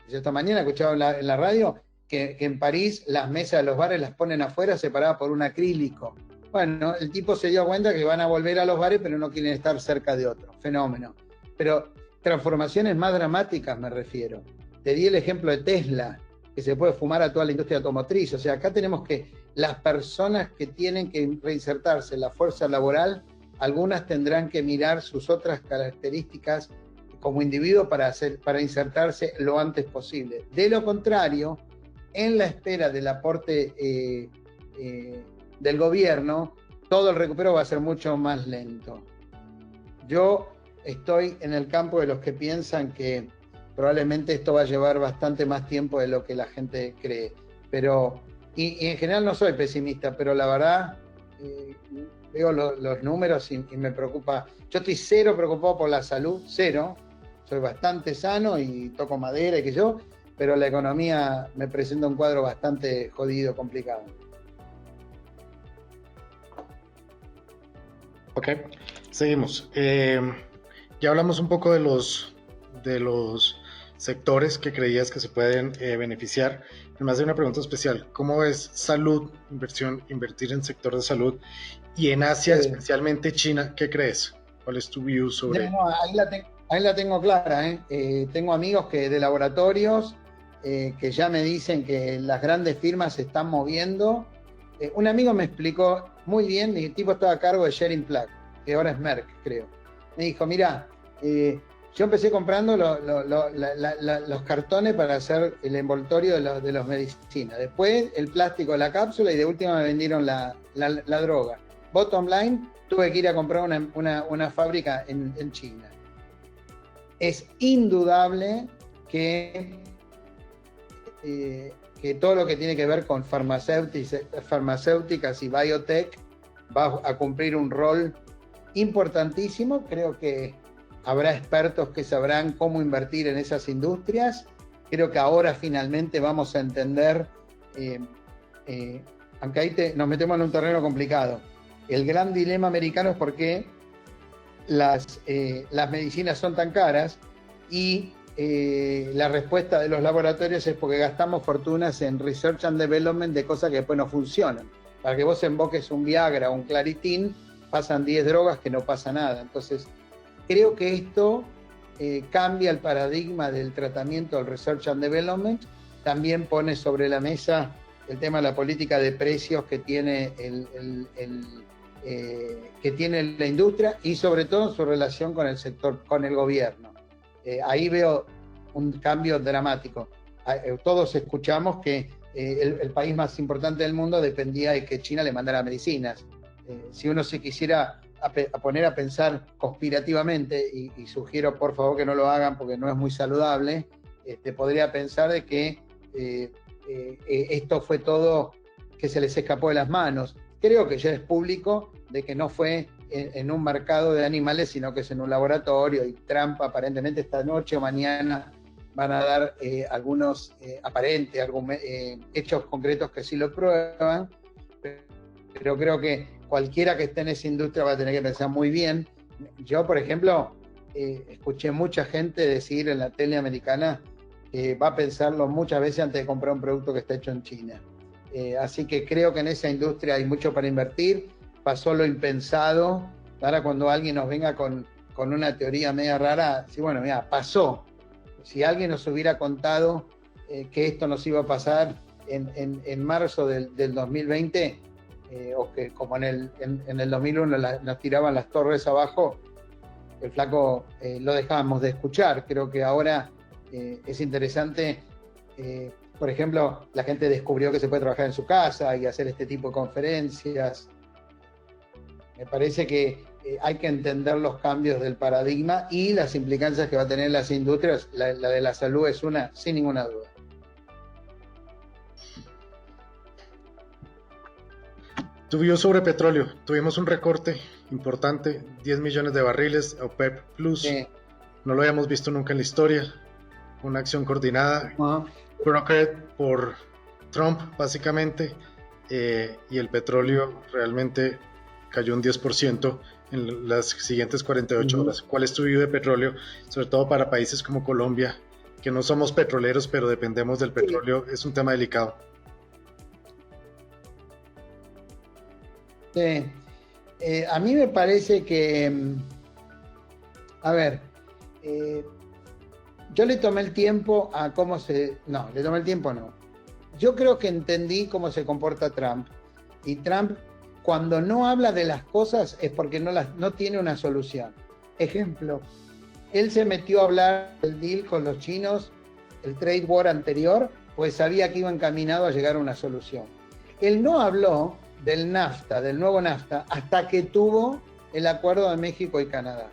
Yo esta mañana escuchaba en la radio que en París las mesas de los bares las ponen afuera separadas por un acrílico. Bueno, el tipo se dio cuenta que van a volver a los bares, pero no quieren estar cerca de otro. Fenómeno. Pero transformaciones más dramáticas me refiero. Te di el ejemplo de Tesla, que se puede fumar a toda la industria automotriz. O sea, acá tenemos que las personas que tienen que reinsertarse en la fuerza laboral, algunas tendrán que mirar sus otras características como individuo para insertarse lo antes posible. De lo contrario, en la espera del aporte del gobierno, todo el recupero va a ser mucho más lento. Yo estoy en el campo de los que piensan que probablemente esto va a llevar bastante más tiempo de lo que la gente cree. Pero, y en general no soy pesimista, pero la verdad veo los números y me preocupa. Yo estoy cero preocupado por la salud, cero. Soy bastante sano y toco madera y que yo, pero la economía me presenta un cuadro bastante jodido, complicado. Ok, seguimos. Ya hablamos un poco de los sectores que creías que se pueden beneficiar. Me hace una pregunta especial. ¿Cómo ves salud, invertir en sector de salud? Y en Asia, especialmente China, ¿qué crees? ¿Cuál es tu view sobre...? No, ahí la tengo clara. Tengo amigos de laboratorios que ya me dicen que las grandes firmas se están moviendo. Un amigo me explicó muy bien, el tipo estaba a cargo de Schering Plough, que ahora es Merck, creo. Me dijo, mira, yo empecé comprando los cartones para hacer el envoltorio de las medicinas. Después el plástico de la cápsula y de última me vendieron la droga. Bottom line, tuve que ir a comprar una fábrica en China. Es indudable que todo lo que tiene que ver con farmacéuticas y biotech va a cumplir un rol importantísimo. Creo que habrá expertos que sabrán cómo invertir en esas industrias. Creo que ahora finalmente vamos a entender, aunque ahí nos metemos en un terreno complicado, el gran dilema americano es por qué las medicinas son tan caras y la respuesta de los laboratorios es porque gastamos fortunas en research and development de cosas que después no funcionan. Para que vos emboques un Viagra o un Claritin, pasan 10 drogas que no pasa nada. Entonces, creo que esto cambia el paradigma del tratamiento del research and development. También pone sobre la mesa el tema de la política de precios que tiene que tiene la industria y sobre todo su relación con el sector, con el gobierno. Ahí veo un cambio dramático. Todos escuchamos que el país más importante del mundo dependía de que China le mandara medicinas. Si uno se quisiera poner a pensar conspirativamente, y sugiero por favor que no lo hagan porque no es muy saludable, podría pensar de que esto fue todo que se les escapó de las manos. Creo que ya es público de que no fue en un mercado de animales, sino que es en un laboratorio, y Trump aparentemente esta noche o mañana van a dar algunos hechos concretos que sí lo prueban, pero creo que cualquiera que esté en esa industria va a tener que pensar muy bien. Yo, por ejemplo, escuché mucha gente decir en la tele americana que va a pensarlo muchas veces antes de comprar un producto que está hecho en China. Así que creo que en esa industria hay mucho para invertir. Pasó lo impensado. Ahora cuando alguien nos venga con una teoría media rara, sí, bueno, mira, pasó. Si alguien nos hubiera contado que esto nos iba a pasar en marzo del 2020, o que como en el 2001 nos tiraban las torres abajo, el flaco lo dejábamos de escuchar. Creo que ahora es interesante, por ejemplo, la gente descubrió que se puede trabajar en su casa y hacer este tipo de conferencias. Me parece que hay que entender los cambios del paradigma y las implicancias que va a tener las industrias. La de la salud es una, sin ninguna duda. Tu view sobre petróleo. Tuvimos un recorte importante, 10 millones de barriles, OPEP Plus. Sí. No lo habíamos visto nunca en la historia. Una acción coordinada, brokered por Trump, básicamente, y el petróleo realmente cayó un 10% en las siguientes 48 horas. ¿Cuál es tu view de petróleo? Sobre todo para países como Colombia, que no somos petroleros, pero dependemos del petróleo. Es un tema delicado. Sí. A mí me parece que, a ver, yo le tomé el tiempo a cómo se... No, le tomé el tiempo no. Yo creo que entendí cómo se comporta Trump. Y Trump, cuando no habla de las cosas, es porque no tiene una solución. Ejemplo, él se metió a hablar del deal con los chinos, el trade war anterior, pues sabía que iba encaminado a llegar a una solución. Él no habló del NAFTA, del nuevo NAFTA, hasta que tuvo el acuerdo de México y Canadá.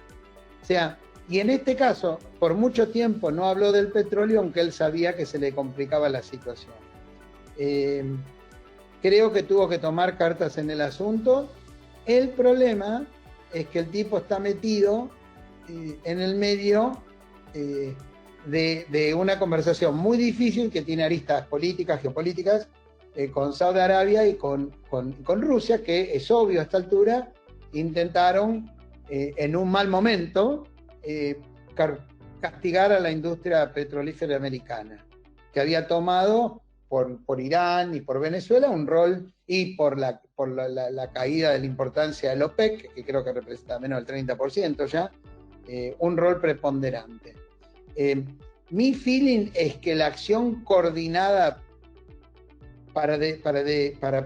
O sea, y en este caso, por mucho tiempo no habló del petróleo, aunque él sabía que se le complicaba la situación. Creo que tuvo que tomar cartas en el asunto. El problema es que el tipo está metido en el medio de una conversación muy difícil que tiene aristas políticas, geopolíticas, con Saudi Arabia y con Rusia, que es obvio a esta altura, intentaron en un mal momento castigar a la industria petrolífera americana, que había tomado por Irán y por Venezuela un rol, y por la caída de la importancia del OPEC, que creo que representa menos del 30% ya, un rol preponderante. Mi feeling es que la acción coordinada para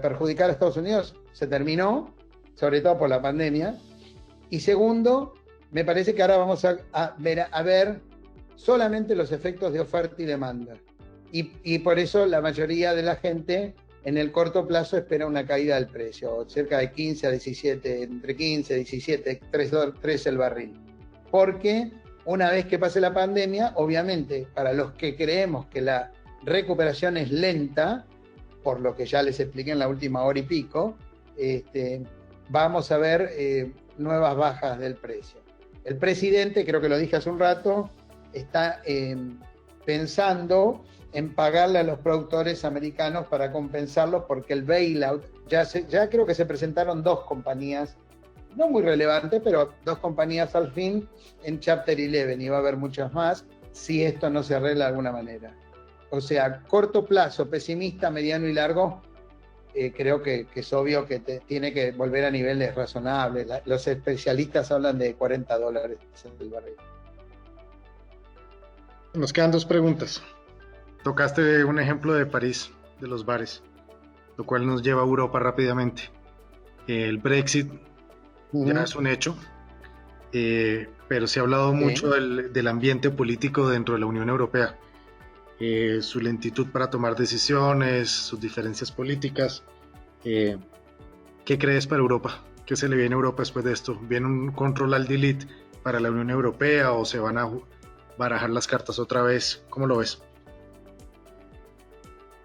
perjudicar a Estados Unidos se terminó, sobre todo por la pandemia. Y segundo, me parece que ahora vamos a ver solamente los efectos de oferta y demanda. Y por eso la mayoría de la gente en el corto plazo espera una caída del precio, cerca de 15 a 17, entre 15 y 17, 3 el barril. Porque una vez que pase la pandemia, obviamente, para los que creemos que la recuperación es lenta, por lo que ya les expliqué en la última hora y pico, vamos a ver nuevas bajas del precio. El presidente, creo que lo dije hace un rato, está pensando en pagarle a los productores americanos para compensarlos, porque el bailout, ya creo que se presentaron 2 compañías, no muy relevantes, pero 2 compañías al fin en Chapter 11, y va a haber muchas más si esto no se arregla de alguna manera. O sea, corto plazo, pesimista, mediano y largo, creo que es obvio que tiene que volver a niveles razonables. Los especialistas hablan de $40 el barril. Nos quedan 2 preguntas. Tocaste un ejemplo de París, de los bares, lo cual nos lleva a Europa rápidamente. El Brexit ya es un hecho, pero se ha hablado mucho del ambiente político dentro de la Unión Europea. Su lentitud para tomar decisiones, sus diferencias políticas. ¿Qué crees para Europa? ¿Qué se le viene a Europa después de esto? ¿Viene un control al delete para la Unión Europea o se van a barajar las cartas otra vez? ¿Cómo lo ves?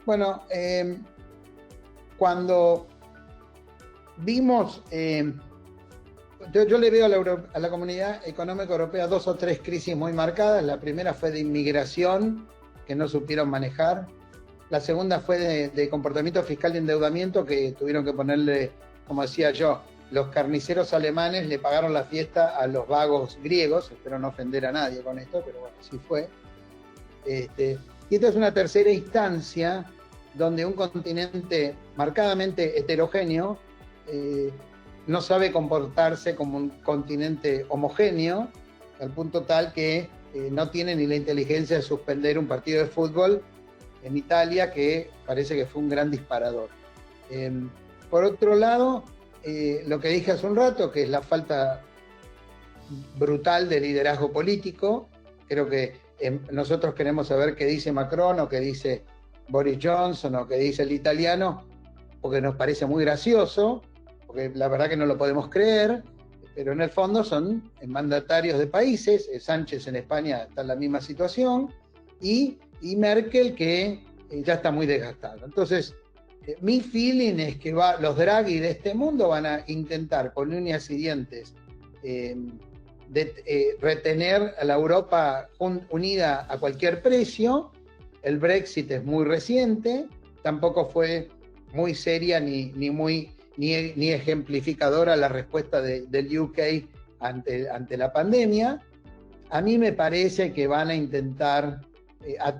Bueno, cuando vimos, yo le veo a la Comunidad Económica Europea 2 o 3 crisis muy marcadas. La primera fue de inmigración, que no supieron manejar. La segunda fue de comportamiento fiscal y endeudamiento, que tuvieron que ponerle, como decía yo, los carniceros alemanes le pagaron la fiesta a los vagos griegos, espero no ofender a nadie con esto, pero bueno, así fue. Y esta es una tercera instancia donde un continente marcadamente heterogéneo no sabe comportarse como un continente homogéneo, al punto tal que no tiene ni la inteligencia de suspender un partido de fútbol en Italia, que parece que fue un gran disparador. Por otro lado, lo que dije hace un rato, que es la falta brutal de liderazgo político. Creo que nosotros queremos saber qué dice Macron o qué dice Boris Johnson o qué dice el italiano, porque nos parece muy gracioso, porque la verdad que no lo podemos creer, pero en el fondo son mandatarios de países. Sánchez en España está en la misma situación, y Merkel, que ya está muy desgastada. Entonces, mi feeling es que los Draghi de este mundo van a intentar con uñas y dientes retener a la Europa unida a cualquier precio. El Brexit es muy reciente, tampoco fue muy seria ni ejemplificadora la respuesta del UK ante la pandemia. A mí me parece que van a intentar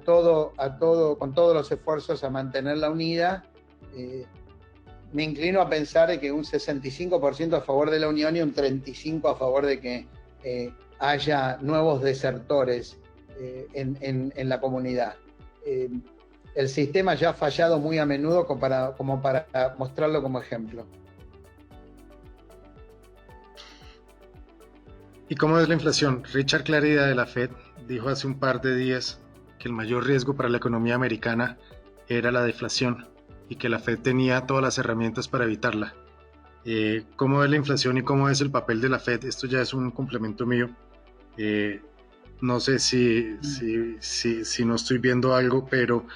con todos los esfuerzos a mantenerla unida. Me inclino a pensar de que un 65% a favor de la unión y un 35% a favor de que haya nuevos desertores en la comunidad. El sistema ya ha fallado muy a menudo como para mostrarlo como ejemplo. ¿Y cómo es la inflación? Richard Clarida de la Fed dijo hace un par de días que el mayor riesgo para la economía americana era la deflación y que la Fed tenía todas las herramientas para evitarla. ¿Cómo es la inflación y cómo es el papel de la Fed? Esto ya es un complemento mío. No sé si no estoy viendo algo, pero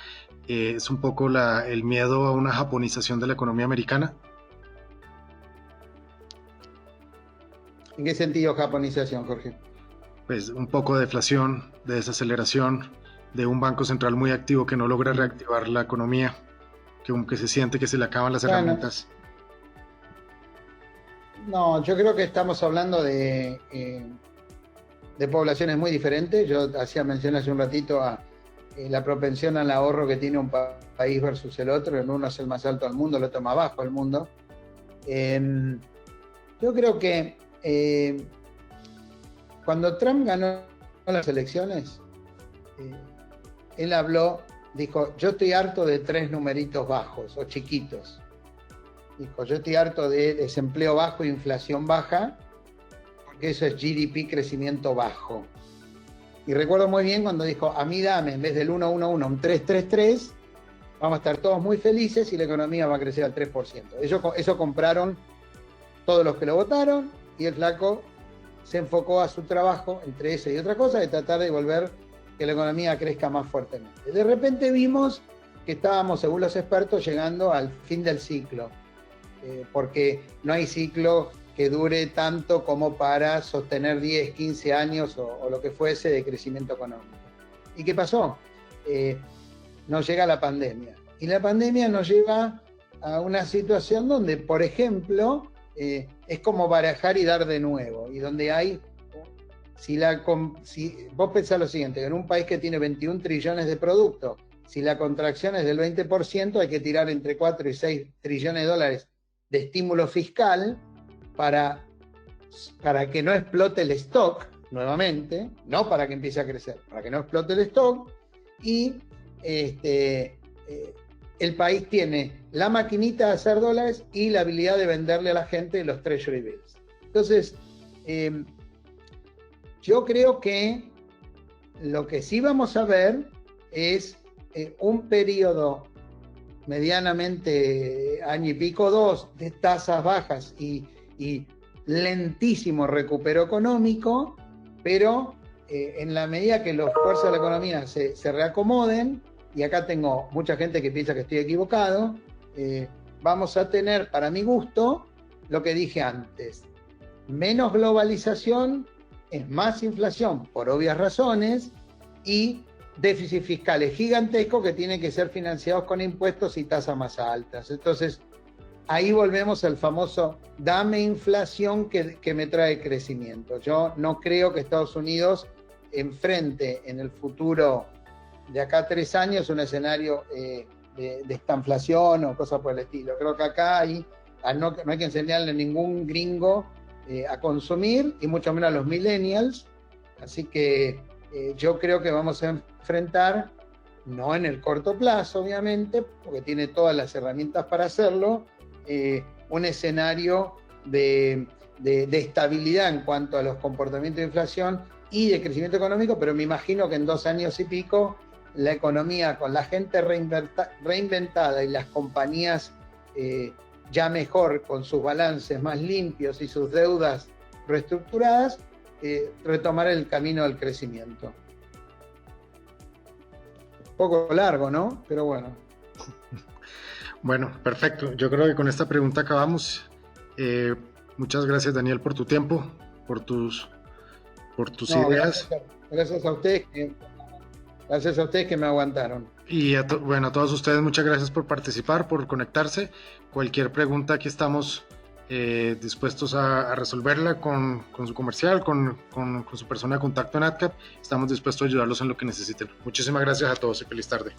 es un poco el miedo a una japonización de la economía americana. ¿En qué sentido japonización, Jorge? Pues un poco de deflación, de desaceleración, de un banco central muy activo que no logra reactivar la economía, que se siente que se le acaban las herramientas. No, yo creo que estamos hablando de poblaciones muy diferentes. Yo hacía mención hace un ratito a la propensión al ahorro que tiene un país versus el otro. En uno es el más alto del mundo, el otro más bajo del mundo. Yo creo que cuando Trump ganó las elecciones, él dijo, yo estoy harto de 3 numeritos bajos o chiquitos. Dijo, yo estoy harto de desempleo bajo e inflación baja, porque eso es GDP crecimiento bajo. Y recuerdo muy bien cuando dijo, a mí dame, en vez del 1,11, un 3,33, vamos a estar todos muy felices y la economía va a crecer al 3%. Eso compraron todos los que lo votaron, y el flaco se enfocó a su trabajo, entre esa y otra cosa, de tratar de volver que la economía crezca más fuertemente. De repente vimos que estábamos, según los expertos, llegando al fin del ciclo, porque no hay ciclo que dure tanto como para sostener 10, 15 años o lo que fuese de crecimiento económico. ¿Y qué pasó? Nos llega la pandemia. Y la pandemia nos lleva a una situación donde, por ejemplo, es como barajar y dar de nuevo, y donde hay, si vos pensás lo siguiente, en un país que tiene 21 trillones de productos, si la contracción es del 20%, hay que tirar entre 4 y 6 trillones de dólares de estímulo fiscal para que no explote el stock nuevamente, no para que empiece a crecer, para que no explote el stock. Y el país tiene la maquinita de hacer dólares y la habilidad de venderle a la gente los treasury bills. Entonces, yo creo que lo que sí vamos a ver es un periodo medianamente año y pico, 2, de tasas bajas y lentísimo recupero económico, pero en la medida que las fuerzas de la economía se reacomoden, y acá tengo mucha gente que piensa que estoy equivocado, vamos a tener, para mi gusto, lo que dije antes: menos globalización es más inflación, por obvias razones, y déficits fiscales gigantescos que tienen que ser financiados con impuestos y tasas más altas. Entonces, ahí volvemos al famoso dame inflación que me trae crecimiento. Yo no creo que Estados Unidos enfrente en el futuro de acá a 3 años un escenario de estanflación o cosas por el estilo. Creo que acá no hay que enseñarle a ningún gringo a consumir, y mucho menos a los millennials. Así que yo creo que vamos a enfrentar, no en el corto plazo, obviamente, porque tiene todas las herramientas para hacerlo, un escenario de estabilidad en cuanto a los comportamientos de inflación y de crecimiento económico, pero me imagino que en 2 años y pico la economía, con la gente reinventada y las compañías ya mejor, con sus balances más limpios y sus deudas reestructuradas, retomar el camino del crecimiento. Un poco largo, ¿no? Pero bueno. Bueno, perfecto. Yo creo que con esta pregunta acabamos. Muchas gracias, Daniel, por tu tiempo, por tus ideas. Gracias a ustedes. Gracias a ustedes que me aguantaron. Y a todos ustedes, muchas gracias por participar, por conectarse. Cualquier pregunta, aquí estamos dispuestos a resolverla con su comercial, con su persona de contacto en AdCap. Estamos dispuestos a ayudarlos en lo que necesiten. Muchísimas gracias a todos y feliz tarde.